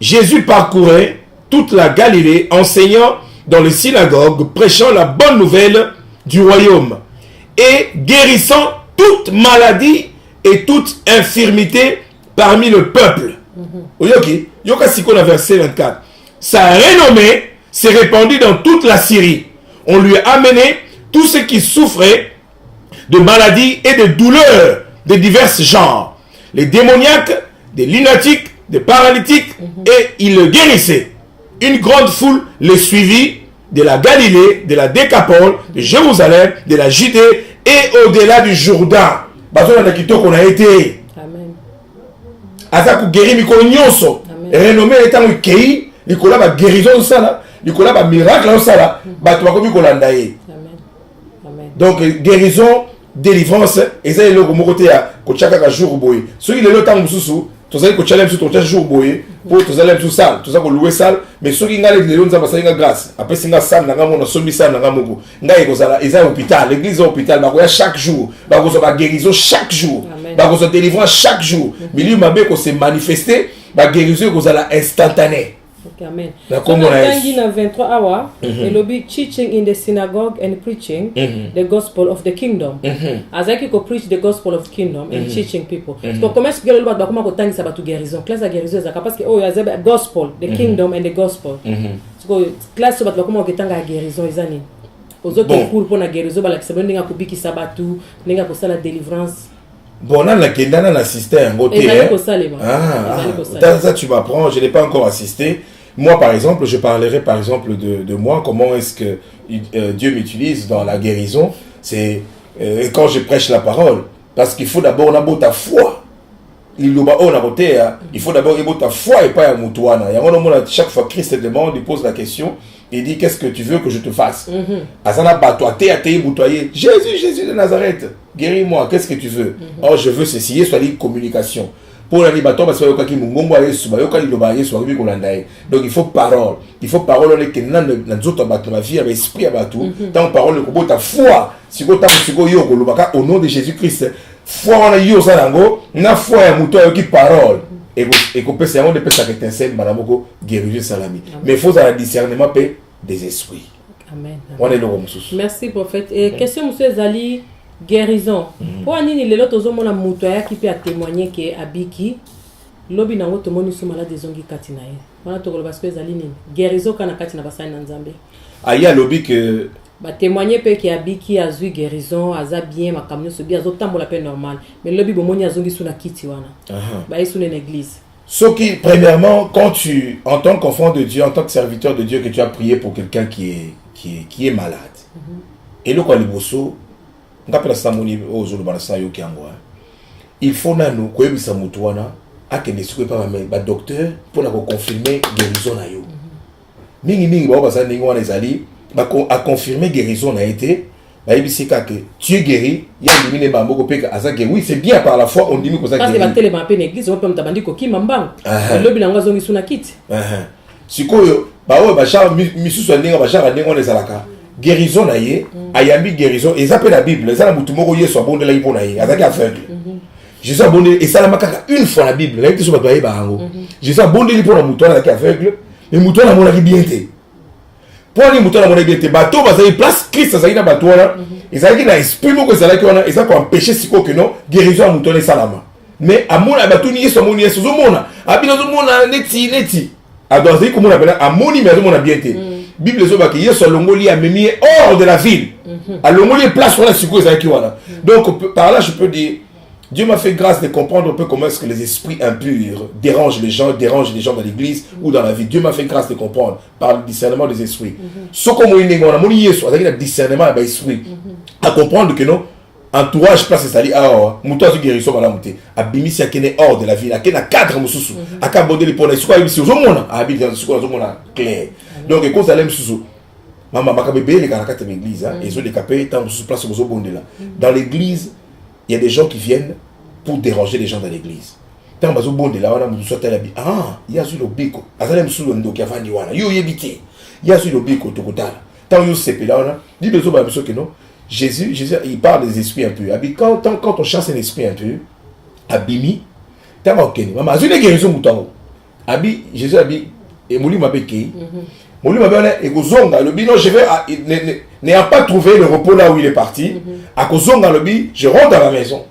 Jésus parcourait toute la Galilée, enseignant dans les synagogues, prêchant la bonne nouvelle du royaume et guérissant toute maladie et toute infirmité parmi le peuple. Yoka Siko na verset 24. Sa renommée s'est répandue dans toute la Syrie. On lui a amené tous ceux qui souffraient de maladies et de douleurs de divers genres. Les démoniaques, des lunatiques, des paralytiques, et il le guérissait. Une grande foule le suivit de la Galilée, de la Décapole, de Jérusalem, de la Judée et au-delà du Jourdain. Qu'on a été. Amen. Azaku guéri mikolo nyonso. Renommé étant le kei, Nicolas va guérison ça là, Nicolas va miracle ça là, bato ba komi kolanda ye. Amen. Donc guérison, délivrance, et ça est le côté à kochaka ka jour boy. Ceux qui le temps mususu, tous allez kochale mususu ton jour boy, pour tous allez tout ça, tout ça ko louer salle, mais ceux qui ngale de lonza basalinga grâce. Après singa salle na ngamo na sombi salle na ngamo. Ngai ko sala, ils hôpital, l'église hôpital, ba ko chaque jour, ba ko ba guérison chaque jour, ba ko délivrance chaque jour. Milieu mabe ko se manifester, ba guérison ko sala instantané. Okay, amen. So na 23 hours, it will be teaching in the synagogue and preaching the gospel of the kingdom. As I can preach the gospel of the kingdom and teaching people. So comment est-ce que le bas comment ko tangi ça ba tu guérison. Classe la guérison ça parce que oh ya zeba gospel, the kingdom and the gospel. So classe so ba comment ko tanga guérison izani. Ozo ko pour na guérison ba la kisaba ninga ko biki sabatu, ninga ko sala délivrance. Bon, on a assisté à un côté. Ça tu m'apprends, je n'ai pas encore assisté. Moi, par exemple, je parlerai par exemple de moi, comment est-ce que Dieu m'utilise dans la guérison. C'est quand je prêche la parole. Parce qu'il faut d'abord avoir ta foi. Il faut d'abord avoir ta foi et pas à Moutouana. Chaque fois Christ te demande, il pose la question. Il dit, qu'est-ce que tu veux que je te fasse? Jésus de Nazareth, guéris-moi, qu'est-ce que tu veux? Oh, je veux ceci, soit une communication. Pour la libaton, parce que donc il faut parole. Il faut parole, on est que dans la vie, avec l'esprit, tant parole, le ta foi. Si vous avez au nom de Jésus-Christ, foi, on a eu au Sanango, na foi, un mouton qui parole. Et qu'on peut savoir de personnes qui t'enseignent, madame, guérir salami. Mais il faut un discernement des esprits. Amen. On est là, merci, prophète. Et question, monsieur Zali, guérison. Pour Anini, les autres hommes, on a moutoya qui peut témoigner que Abiki, lobi na woto moni sou malade des ongi katinaye. On a tout le basque Zali ni guérison kana katina basai nanzambe. Aya lobi que ba témoigner peut que Abiki a eu guérison, aza bien makamyo so bien azotambola pe normal. Mais lobi bomoni azongi sou na kiti wana. Ba yesu na église. Ce qui, premièrement, quand tu, en tant qu'enfant de Dieu, en tant que serviteur de Dieu, que tu as prié pour quelqu'un qui est malade, et le quoi les bossos, il faut nous que docteur pour confirmer guérison na yo. Mingi a confirmé guérison a été. Tu es guéri, il y a une oui, c'est bien par la foi, on dit que ça guéri. Parce que les église, on peut t'abandonner ko kimamba. Le bilan nga zongi suna kit. Sikoyo, ba o ba char misu so ndinga ba char ndinga on les alaka. Guérison na ye, ayambi guérison, et ça peut la Bible, ça la mutu moko yeso abonde la ipona ye, azaki aveugle. Jésus abonde et ça la makaka une fois la Bible, là tu so ba ba bango. Jésus abonde ipona mutu azaki aveugle, mais mutu na mona ki bien té. Pour les moutons à mon égalité, bateau, parce que place Christ, ça y est dans bateau là. Ils ont dit dans l'esprit, moi que ça là qu'on a, ils ont empêché si quoi que non, guérison à mouton et salama. Mais à mon bateau ni sur mon ni sur mon a, habite dans mon neti. À dans ce qu'on appelle à mon ni mais mon a bien été. Bible les autres qui est sur l'ongoli a mis hors de la ville. À l'ongoli place sur la secours ça qui voilà. Donc par là je peux dire Dieu m'a fait grâce de comprendre un peu comment est-ce que les esprits impurs dérangent les gens dans l'église ou dans la vie. Dieu m'a fait grâce de comprendre par le discernement des esprits. Ce qu'on a dit, on a le discernement des esprits. À comprendre que non, entourage place c'est ali ah muto zu guérison bala muté abimisi akene hors de la ville akena cadre mususu akabonde les pona isuka ibisi ozomona abili isuka ozomona clair. Donc et ça l'aime susu mama makabebe les kanakate l'église et zo décapé tant mususu place ozobonde là. Dans l'église il y a des gens qui viennent pour déranger les gens dans l'église. Tant bazo bonde là wana mutu sota labi il y a sur le biko azale mususu ndo ki avandi wana yo yebite il y a sur le biko tokotala tant yo sepe là wana dit bezo ba biso que non Jésus il parle des esprits impurs. Quand on chasse un esprit impur abimi tant okeni mama azune guérison mutango abi Jésus abi et moli mabeke moli mabana et kozonga le bino je vais n'ayant pas trouvé le repos là où il est parti à kozonga le bi je rentre dans la maison.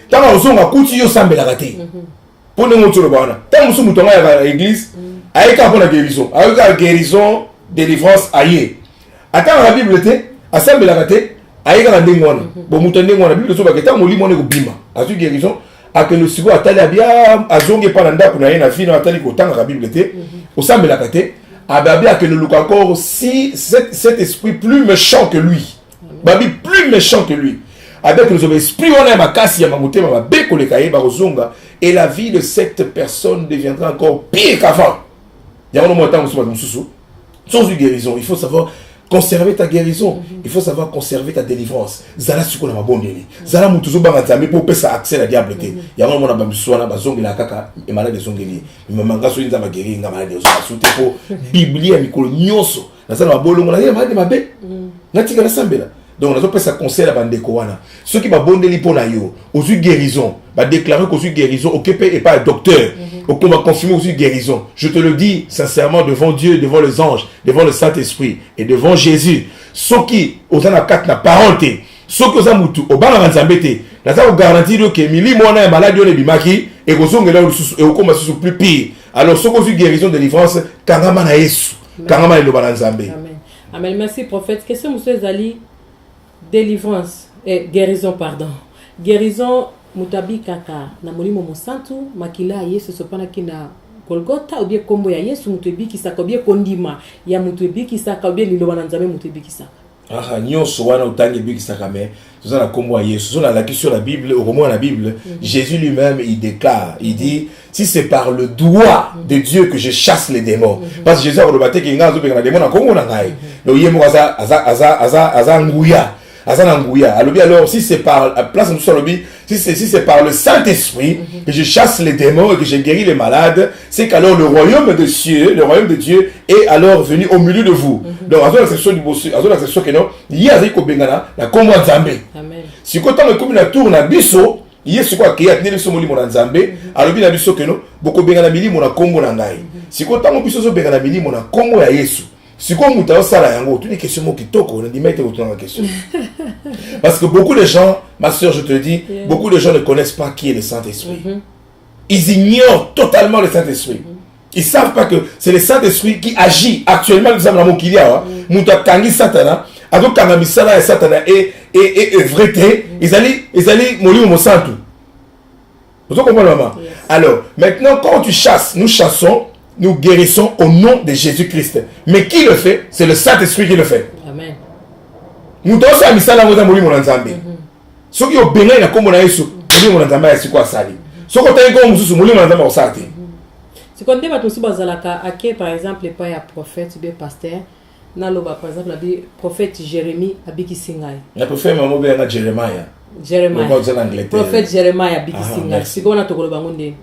Tant kozonga kuti yo sambela raté pour ne moto le bana tant musu mutango à l'église aika pour la guérison délivrance aïe attends la Bible était à sambela raté aïka na ndengwana bon mutande ngwana Bible so baketa molimo ne ko bima azu guérison a que le sigo atali abia azonge pa na ndako na ye na fino atali ko tanga la Bible était au sambela raté abia que le look encore si cet esprit plus méchant que lui babi plus méchant que lui avec les esprits on a ma kasi ya mamutema ba beko le kaye ba kozonga et la vie de cette personne deviendra encore pire qu'avant. Il y a un moment mususu sans guérison il faut savoir conserver ta guérison, il faut savoir conserver ta délivrance. Zala suko na mabondeli. Zala mutuzo banga nzambe pour pesa accès à la diable te. Ya ngona mona bamiswana bazongi la kaka e malade zongeli. Mimanga so nzamba guérir nga malade zo asute po Biblia mikolo nyonso. Na zala mabolongo na malade mabe. Natika na sambela. Donc on a pesa conseil la bande ko wana. Ceux qui ba bondeli pona yo, ozu guérison, ba déclarer que ozu guérison occupé et pas un docteur. On va confirmer aussi guérison. Je te le dis sincèrement devant Dieu, devant les anges, devant le Saint-Esprit et devant Jésus. Ceux qui ont la carte na parenté, ceux qui ont mutu, au bas na nzambete, na ça vous garantir que mili mona est malade on bimaki et kozonga là et au commence sur plus pire. Alors ceux qui ont guérison délivrance, kangama na Yesu, kangama le bana nzambe. Amen. Amen. Merci prophète. Question monsieur Zali délivrance et guérison pardon. Guérison mutabi kaka na molimo mosantu makila Yesu sopana kina Golgotha ou bien kombo ya Yesu mutebi kisaka ou bien kondima ya mutebi kisaka ou bien liloba na nzambe mutebi kisaka nyonso wana utangi bi kisaka mais c'est ça la kombo ya Yesu sur la question de la Bible au moment de la Bible Jésus lui-même il déclare il dit si c'est par le doigt de Dieu que je chasse les démons parce que Jésus a rebatté que ngazo pe na démon na kombo na ngai donc yemo aza nguya alors si c'est par la place nous sommes si c'est par le Saint-Esprit que je chasse les démons et que je guéris les malades, c'est qu'alors le royaume de Dieu est alors venu au milieu de vous. Donc à la section du bossu, à la section que non, il y a des kobengana la kombo nzambe. Amen. Si quand on comme la tour na biso, il y a ce quoi qui a tenu le somoli mon nzambe, alors bien la biso que non, boko bengana mili mon kombo na ngai. Si quand on biso so bengana mili mon kombo ya Yesu. Si comme vous avez ça là, toutes les questions qui toquent, on dit mettez votre question. Parce que beaucoup de gens, ma soeur, je te dis, beaucoup de gens ne connaissent pas qui est le Saint-Esprit. Ils ignorent totalement le Saint-Esprit. Ils ne savent pas que c'est le Saint-Esprit qui agit actuellement. Nous avons dit, Mouta Kangi Satana, Ado Kangami Sana et Satana et vrai, ils allaient mourir au Santu. Vous comprenez, maman? Yes. Alors, maintenant, quand tu chasses, nous chassons, nous guérissons au nom de Jésus-Christ. Mais qui le fait? C'est le Saint-Esprit qui le fait. Amen. Nous devons faire misala ngoza muri mon nzambe. Soki yo benga na kombo na Yesu, muri mon nzambe ya sikwa sali. Soko tayi ko mususu muri mon nzambe osate. C'est quand on musu bazalaka ake par exemple pas ya prophète ou bien pasteur. Na loba par exemple la prophète Jérémie abiki singai. Na prophète mamobe na Jeremiah. Prophète Jeremiah abiki singai. Siko na tokoloba ngonde.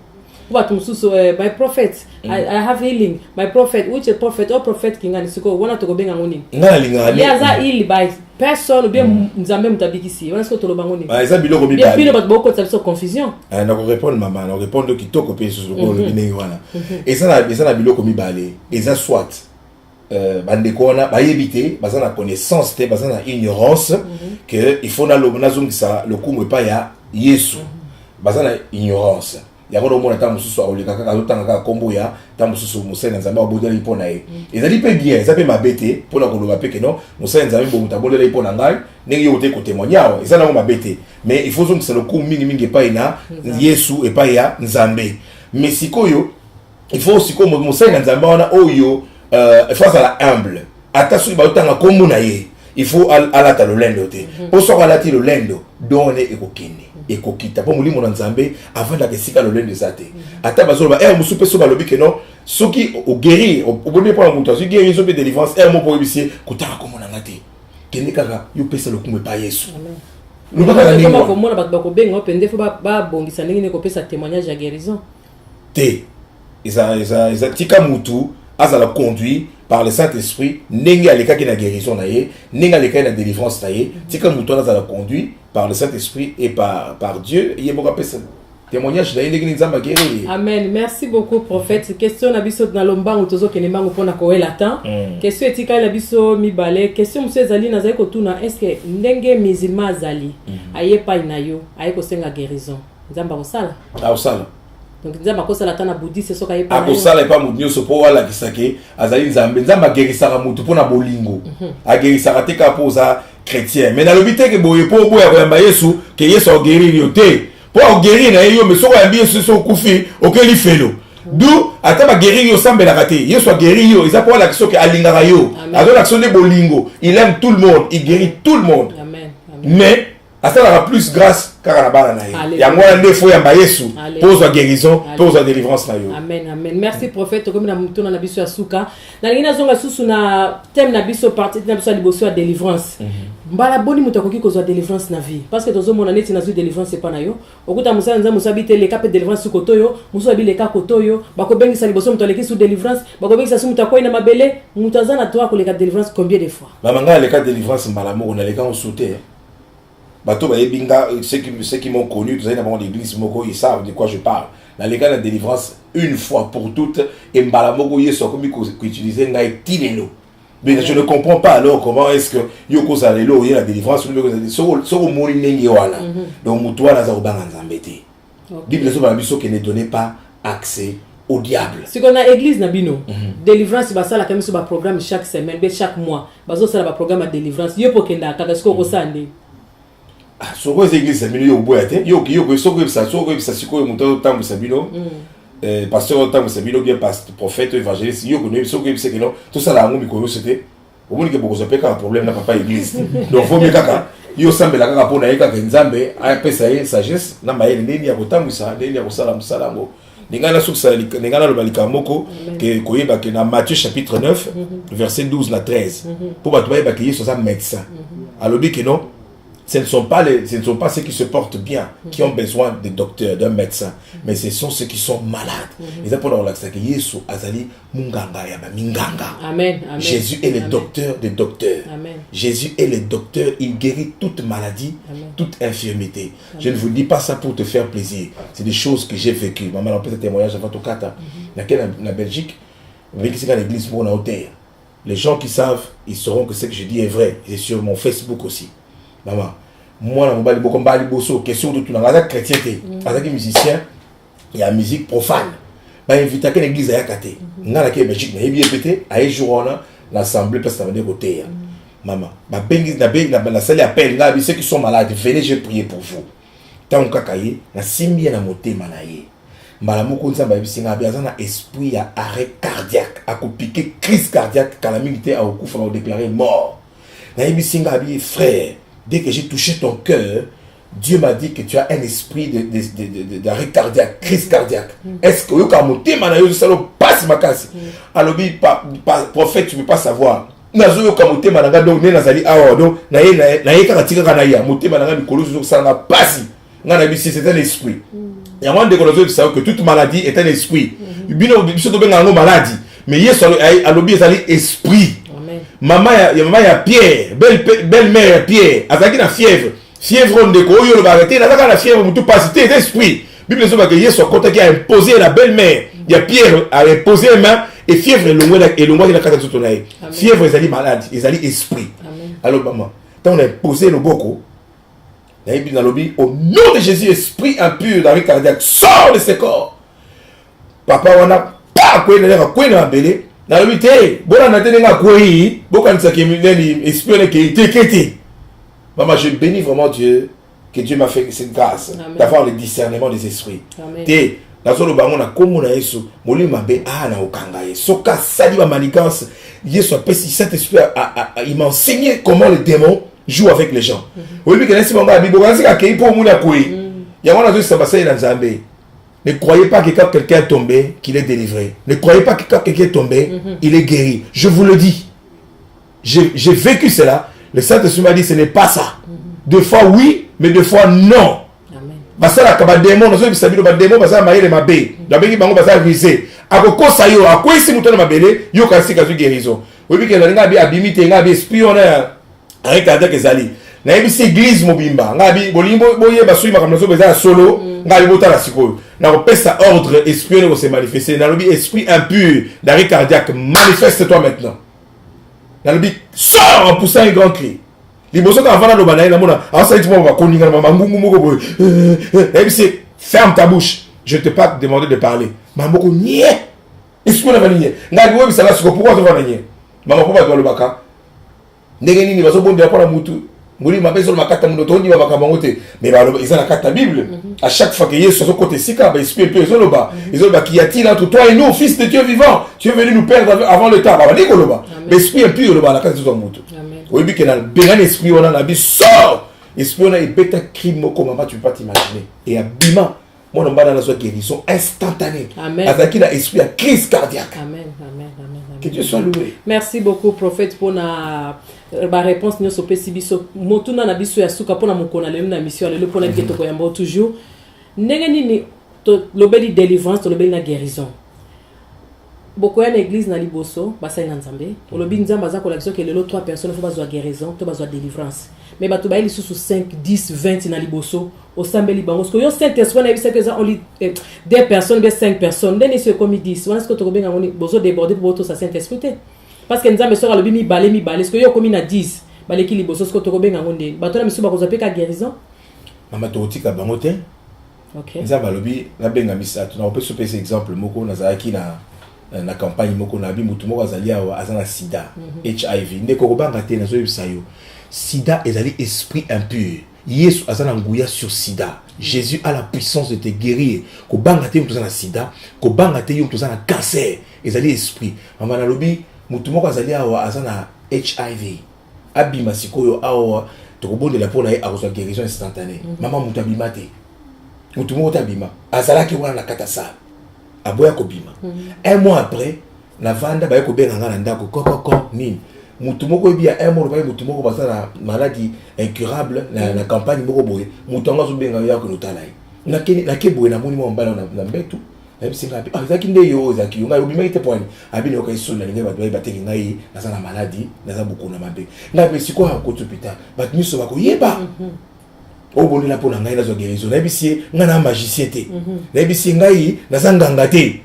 What mususu my prophet I have healing. My prophet which is prophet or prophet kingani siko wana tokobenga ngoni. Ngana lingani. Yaza ili by personne ou bien nzambe mutabikisi. Wana siko toloba ngoni. Ah eza biloko bien bilo bat boko tsabiso confusion. Ah na ko répondre maman, na répondre kitoko pe sur le binengi wana. Eza na biloko mibale. Eza soit bandeko wana bayebite baza na connaissance te baza na ignorance que il faut na lobona zongisa lokumu epa ya Yesu. Baza na ignorance. Yako do mona ta mususu aoleka kaka azotanga kaka kombo ya ta mususu musena nzambe abodela ipona ye. Ezali pe bien, ezali pe mabete pona koloba pe que non, musena nzambe bo mutabodela ipona ngai, ndenge yo te ko témoigner, ezali na mabete. Mais il faut que ça le coup mingi pa ina Yesu et pa ya nzambe. Mais sikoyo il faut aussi comme musena nzambe wana oyo face à la humble. Attention ba otanga kombo na ye. Il faut alata le lendo te. Pour so alati le lendo, donne ekokene. Ekokita po mulimo na nzambe avant la kesika le lendo zate. Ata bazoloba musu pe so balobi ke non, soki o guérir, o bonne pour mutu, soki guérison pe délivrance, mo po bisie kutaka komo na ngate. Kene kaka yo pesa le kumbe pa Yesu. Nous pas comment ba ko benga pende fo ba bongisa ndenge ne ko pesa témoignage ya guérison. Te. Isa tika mutu azala conduit par le Saint-Esprit, n'enga les cas qui na guérison naie, n'enga les cas na délivrance naie, tika mutu azala conduit par le Saint-Esprit et par Dieu, il y a beaucoup de témoignages naie n'enga nzamba guérir. Amen. Merci beaucoup prophète. Question na biso na lombango tozo kenembango pona ko elata. Question etika na biso mibale. Question monsieur Zali na zako tuna est-ce que ndenge musulman Zali aye pa inayo aye ko senga guérison. Nzamba ko sala. Ah sala. Donc nzamba ko sala tana bouddhiste soka aye pa. Ko sala pa mudnyo so po wala kisake azali nzambe nzamba guérisaka mutu pona bolingo. A guérisaka te ka poza chrétien. Mais na lobité que boye po boya ko yamba Yesu que Yesu a guéri yo te. Pour guérir na yo mais so ko yamba Yesu so kufi okeli felo. D'où ata ba guérir yo sambe la raté. Yesu a guéri yo, ils a pas l'action que alingara yo. Avec l'action de bolingo, il aime tout le monde, il guérit tout le monde. Amen. Mais ça aura plus grâce car na bana na yo. Ya ngwana ndefo yamba Yesu. Pose la guérison, pose la délivrance na yo. Amen, amen. Merci prophète comme na mutuna na biso ya suka. Na ngina zonga susu na thème na biso partie na biso liboso ya délivrance. Mbala boni mutu akoki kozwa délivrance na vie parce que tozo mona neti na zwi délivrance c'est pas na yo. Okuta musala nza musabite le cap délivrance kotoyo, muso abi le cap kotoyo, bako bengisa liboso mutu aleki sous délivrance, bako bengisa sous mutu akoina mabele, mutu azana toi ko le cap délivrance combien de fois? Manga le cap délivrance mbala moko na le cap on sauter. Bato ba yebinga ceux qui m'ont connu, tous les dans l'église moko ils savent de quoi je parle. Dans les cas de délivrance une fois pour toutes et mbala moko yeso komi ko utiliser ngai tilelo. Mais je ne comprends pas alors comment est-ce que yoko zalelo y la délivrance so moni nengi wana. Donc mutu wana za obanga nzambe te. Bible so ba biso que ne donnez pas accès au diable. Si qu'on a église na bino, délivrance basala comme sur ba programme chaque semaine, chaque mois. Bazo sala ba programme de délivrance. Yo pokenda kaka sko ko sande. Ah, sur les églises, c'est mieux au bout. Yo, ça, siko muto tambu sabino. Pasteur tambu sabino bien pasteur prophète évangéliste. Yo connaît c'est que non, tout ça là, on miko c'était. Au moins que beaucoup de un problème na papa église. Donc faut mieux kaka. Yo sambe la kaka pona yeka nzambe, a pesa ye sagesse na maye ndeni ya kotambu sa, ndeni ya kosala musalango. Ningana suksa ningana lo balika moko que koyeba que na Matthieu chapitre 9 verset 12 na 13. Pour ba toyeba que Yesu ça médecin. Alobi que non. Ce ne sont pas ceux qui se portent bien qui ont besoin de docteurs, d'un médecin, mais ce sont ceux qui sont malades. Et c'est pour leur dire que Yesu azali munganga ya ba minganga. Amen. Jésus est le docteur des docteurs. Amen. Jésus est le docteur, il guérit toute maladie, toute infirmité. Amen. Je ne vous dis pas ça pour te faire plaisir. C'est des choses que j'ai vécues. Maman a fait un témoignage avant tout cas. La Belgique, avec l'église pour la hauteur. Les gens qui savent, ils sauront que ce que je dis est vrai. C'est sur mon Facebook aussi. Maman, moi, je suis beaucoup de question de tout le monde. Chrétien, je musicien, il y a musique profane. Je suis invité à l'église à Yakate. Je suis invité à l'église à l'Assemblée place de côté. Maman, la salle appelle, ceux qui sont malades, venez, je prie pour vous. tant kaka ye na simbi na motema na ye mbala moko nzamba bisinga biazana esprit ya arrêt cardiaque akopike crise cardiaque kala mingi a okufa na déclarer mort na bisinga bi frère dès que j'ai touché ton cœur Dieu m'a dit que tu as un esprit d'arrêt cardiaque, crise cardiaque. Est-ce que tu as monté manayo salo passe makasi? Alors prophète tu peux pas savoir. Nazo yo kamote mananga donc ne nazali awa donc na ye kaka tika kana ya monté mananga mikolo zo sala passe. Ngana bisi c'est un esprit. Il y a moins de connaissances savoir que toute maladie est un esprit. Bino biso to benga ngo maladie. Mais yeso alobi ezali esprit. Maman ya Pierre, belle-mère ya Pierre, azaki na fièvre. Fièvre on déco, yo le barreté, la fièvre, tout passe, c'est esprit. Bible dit que Yesu côté qui a imposé la belle-mère, il y a Pierre a imposé les mains et fièvre et l'ongwa de la carte de tonaï. Fièvre ils allaient malade, ils allaient esprit. Alors maman, quand on a imposé le boko, au nom de Jésus, esprit impur dans le cardiaque, sort de ce corps. Papa on a pas quoi na belé, na lobi te, bona na tenga quoi, boka nsa ki esprit qui était. Maman, je bénis vraiment Dieu, que Dieu m'a fait cette grâce d'avoir le discernement des esprits. Té, la zone bango na komo na Yesu, moli mabe na okanga ye. Soka sali ba manigance, Yesu a pesi cet esprit il m'a enseigné comment les démons jouent avec les gens. Oui, que nasi manga bibo kanzi ka kei po muna koi. Ya wana zo sabasa na Nzambe. Ne croyez pas que quand quelqu'un est tombé, qu'il est délivré. Ne croyez pas que quand quelqu'un est tombé, il est guéri. Je vous le dis. J'ai vécu cela. Le Saint-Esprit m'a dit ce n'est pas ça. Deux fois oui, mais deux fois non. Parce que la démon, nous avons des démons, parce que la démon, la démon, parce que risé. Ako ça yo, ako isi mutana mabele, yo kasi kazu guérison. Oui, que la ngabi abimite, ngabi espion avec cardiaque ezali. Na ebisi église mobimba, ngabi bolimbo boye basui makamnazo beza solo, ngabi botala sikoyo. Na kopesa ordre espionner se manifester. Na lobi esprit impur, d'arrêt cardiaque, manifeste-toi maintenant. Na lobi sors en poussant un grand cri. Liboso ka vana lo banaï na mona, ah ça dit moi va koninga mama ngungu moko boy. Ebisi ferme ta bouche. Je ne t'ai pas demandé de parler. Maman ko nie. Esprit na vanier. Ngabi webi sala siko pourquoi tu vas nier? Maman pourquoi tu vas le baka? Ndenge nini baso bonde pour la mutu. Muli mabezo makata mundo toni ba bakabangote. Mais ba ils ont la carte Bible. À chaque fois que Yesu so côté sika ba esprit peu ils ont le ba qui a-t-il entre toi et nous fils de Dieu vivant? Tu es venu nous perdre avant le temps. Ba ndiko le ba. Mais esprit impur le ba la carte de mutu. Oui bi que dans le esprit on a la vie sort. Esprit on a et bêta crime moko maman tu peux pas t'imaginer. Et abima mon nom dans la soie guérison instantanée. Amen. Avec la esprit à crise cardiaque. Amen. Amen. Amen. Que Dieu soit loué. Merci beaucoup prophète pour la réponse nous sopesi biso motuna na biso ya suka pona mokona le na mission le pona keto ko yamba toujours ndenge nini to lobeli délivrance to lobeli na guérison beaucoup ya église na liboso basa na nzambe o lobi nzamba za ko la que le 3 personnes faut besoin guérison to besoin délivrance mais bato ba ili sous 5 10 20 na liboso au sambeli bango parce que yo Saint-Esprit na bisa que ça on lit des personnes bien 5 personnes ndeni se comme 10 on est ce que to benga ngoni besoin déborder pour auto sa Saint-Esprit parce que nzambe sora lobi mi balé est-ce que yo comme na 10 balé ki liboso ce que to benga ngoni bato na misu ba ko zape ka guérison mama to tika bango te OK nzamba lobi na benga misa tu na peut se passer exemple moko na zaki na campagne moko na bi mutu moko azali awa azana sida HIV ndeko ko banga te na zo yebisa yo sida ezali esprit impur Yesu azana nguya sur sida Jésus a la puissance de te guérir ko banga te mutu azana sida ko banga te mutu azana cancer ezali esprit mama na lobi mutu moko azali awa azana HIV abima sikoyo awa to kobondela pona ye akozwa guérison instantanée mama mutu abima te mutu moko tabima azalaki wana na katasa aboya kobima un mois après na vanda ba ko benga ngana ndako kokoko nini mutu moko bia un mois ba mutu moko basana maladie incurable na campagne moko boye mutu ngazo benga ya ko nutalai na ke boye na moni mo mbala na mbetu na bisinga bi azaki nde yo zaki yo ngai obima ite point abine ko isona linga ba ba teki ngai na sana maladie na za buku na mabe na be siko ha ko hospital ba miso ba ko yeba o boni la pona ngai na zo guérison na bisie ngana magicien te na bisie ngai na zanganga te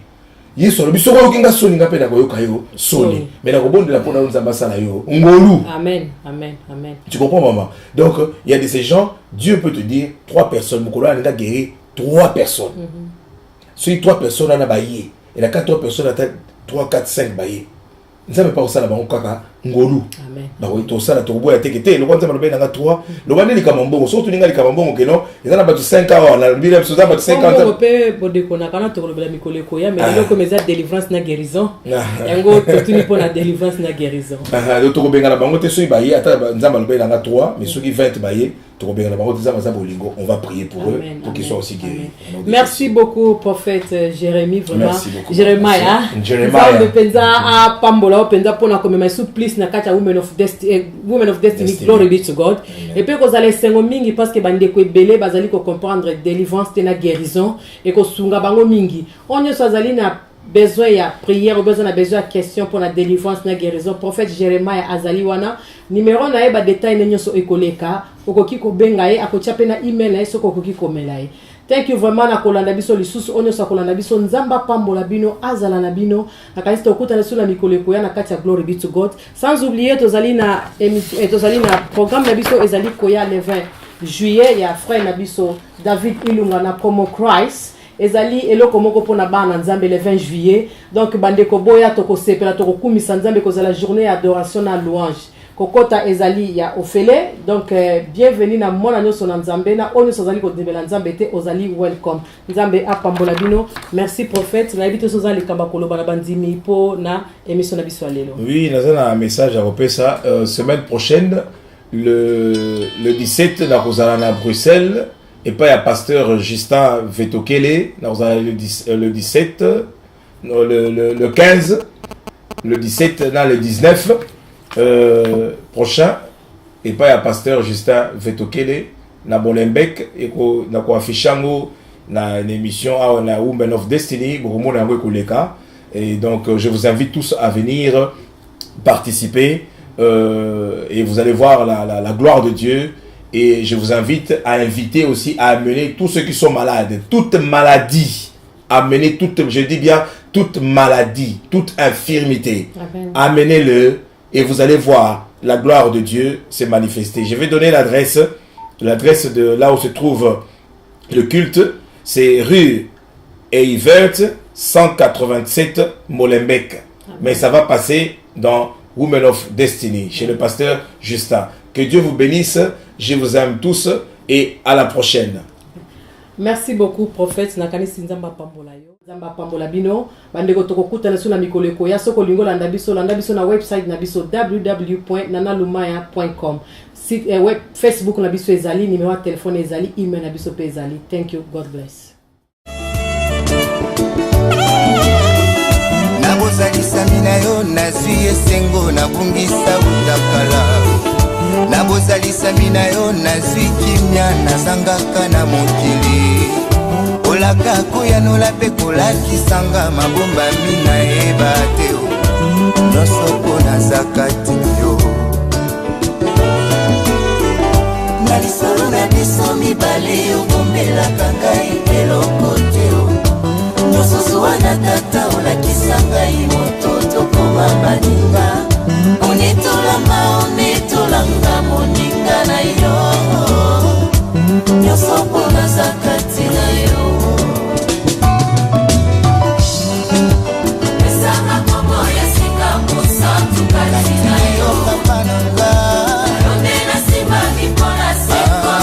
Yesu lo bisoko yokinga soni ngape na koyoka yo soni mais na ko boni la pona nzamba sala yo ngolu amen amen amen tu comprends maman donc il y a de ces gens Dieu peut te dire 3 personnes mokolo a guéri 3 personnes si 3 personnes na baye et la 4 personnes à 3 4 5 baye nzamba pas ça la bango kaka ngolu Amen. ba oui to ça la turbo ya tekete le kwanza malobe nanga 3 le bande li kamambongo surtout ninga li kamambongo keno ezana ba 5 ans na bile so za ba 50 ans on peut bodekona kana to kolobela mikolo ko ya mais le comme ça délivrance na guérison yango to tuni pour la délivrance na guérison le to benga na bango te so ba yi ata nzamba lobe nanga 3 mais soki 20 ba yi to benga na bango za maza bolingo on va prier pour eux pour qu'ils soient aussi guéris. Merci beaucoup prophète Jérémie vraiment. Jeremiah de penza a pambola penza pona comme mais supplice na kata women of destiny glory be to God. Et puis qu'on allait sengo mingi parce que bande ko ebele bazali ko comprendre délivrance te na guérison et ko sunga bango mingi. On yo azali na besoin ya prière ou besoin na besoin ya question pour la délivrance na guérison. Prophète Jeremiah azali wana numéro na eba détail nenyo so ekoleka okoki ko benga ye akotia pe na email na so kokoki komela ye. Thank you vraiment na kolanda biso lisusu onyo sa kolanda biso nzamba pambola bino azala na bino na kanisi tokuta na sula mikoleko ya na kati ya glory be to God. Sans oublier tozali na programme na biso ezali koya le 20 juillet ya frère na biso David Ilunga na Como Christ ezali eloko moko pona bana nzambe le 20 juillet. Donc bandeko boya toko sepela toko kumisa nzambe kozala journée d'adoration na louange. Kokota ezali ya ofele donc bienvenue na mona nyoso na nzambe na onyo sozali ko debela nzambe te ozali welcome nzambe apambola bino. Merci prophète na ebito sozali kamba koloba na bandimi po na émission na biso lelo. Oui, nazana un message à repesa semaine prochaine le 17 na kozala na Bruxelles et pas ya pasteur Justin Vetokele na kozala le 17 le 15 le 17 na le 19 prochain et pas ya pasteur Justin Vetokele na Bolembek et ko na ko affichango na une émission na Women of Destiny bomo na koleka et donc je vous invite tous à venir participer et vous allez voir la gloire de Dieu et je vous invite à inviter aussi à amener tous ceux qui sont malades, toute maladie, amener toute, je dis bien toute maladie, toute infirmité, amenez-le et vous allez voir la gloire de Dieu se manifester. Je vais donner l'adresse de là où se trouve le culte, c'est rue Eivert 187 Molenbeek. Mais ça va passer dans Women of Destiny, chez le pasteur Justin. Que Dieu vous bénisse, je vous aime tous et à la prochaine. Merci beaucoup prophète nakanisi nzamba pambola yo nzamba pambola bino bandeko tokokuta na suna mikoleko ya soko lingo landa biso na website na biso www.nanalumaya.com site web Facebook na biso ezali numéro de téléphone ezali email na biso pe ezali. Thank you, God bless. Nabozalisa minayo nazwi esengo nabungisa utakala nabozalisa minayo nazwi kimya nazangaka na mokili olaka koyanola mpe kolakisanga mabomba mina yeba te nyonso mpo nazaka yo na lisolo na biso mibale obombelaka ngai eloko te nyonso zuwa na tata olakisa ngai moto tokoma baninga onetolanga moninga na yo nyonso mpo nazaka ntina yo esanga kombo ya sika mosantu kati na yo alonde na nsima mipona seko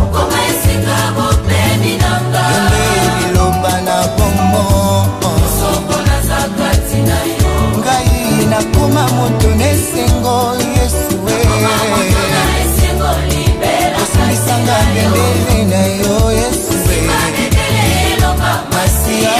okoma esika bopemi nanga liloba na bongo osoko nazaka ntina yo ngai nakoma moto nesengo Yesu osalisanga bendele na yo Yesu masia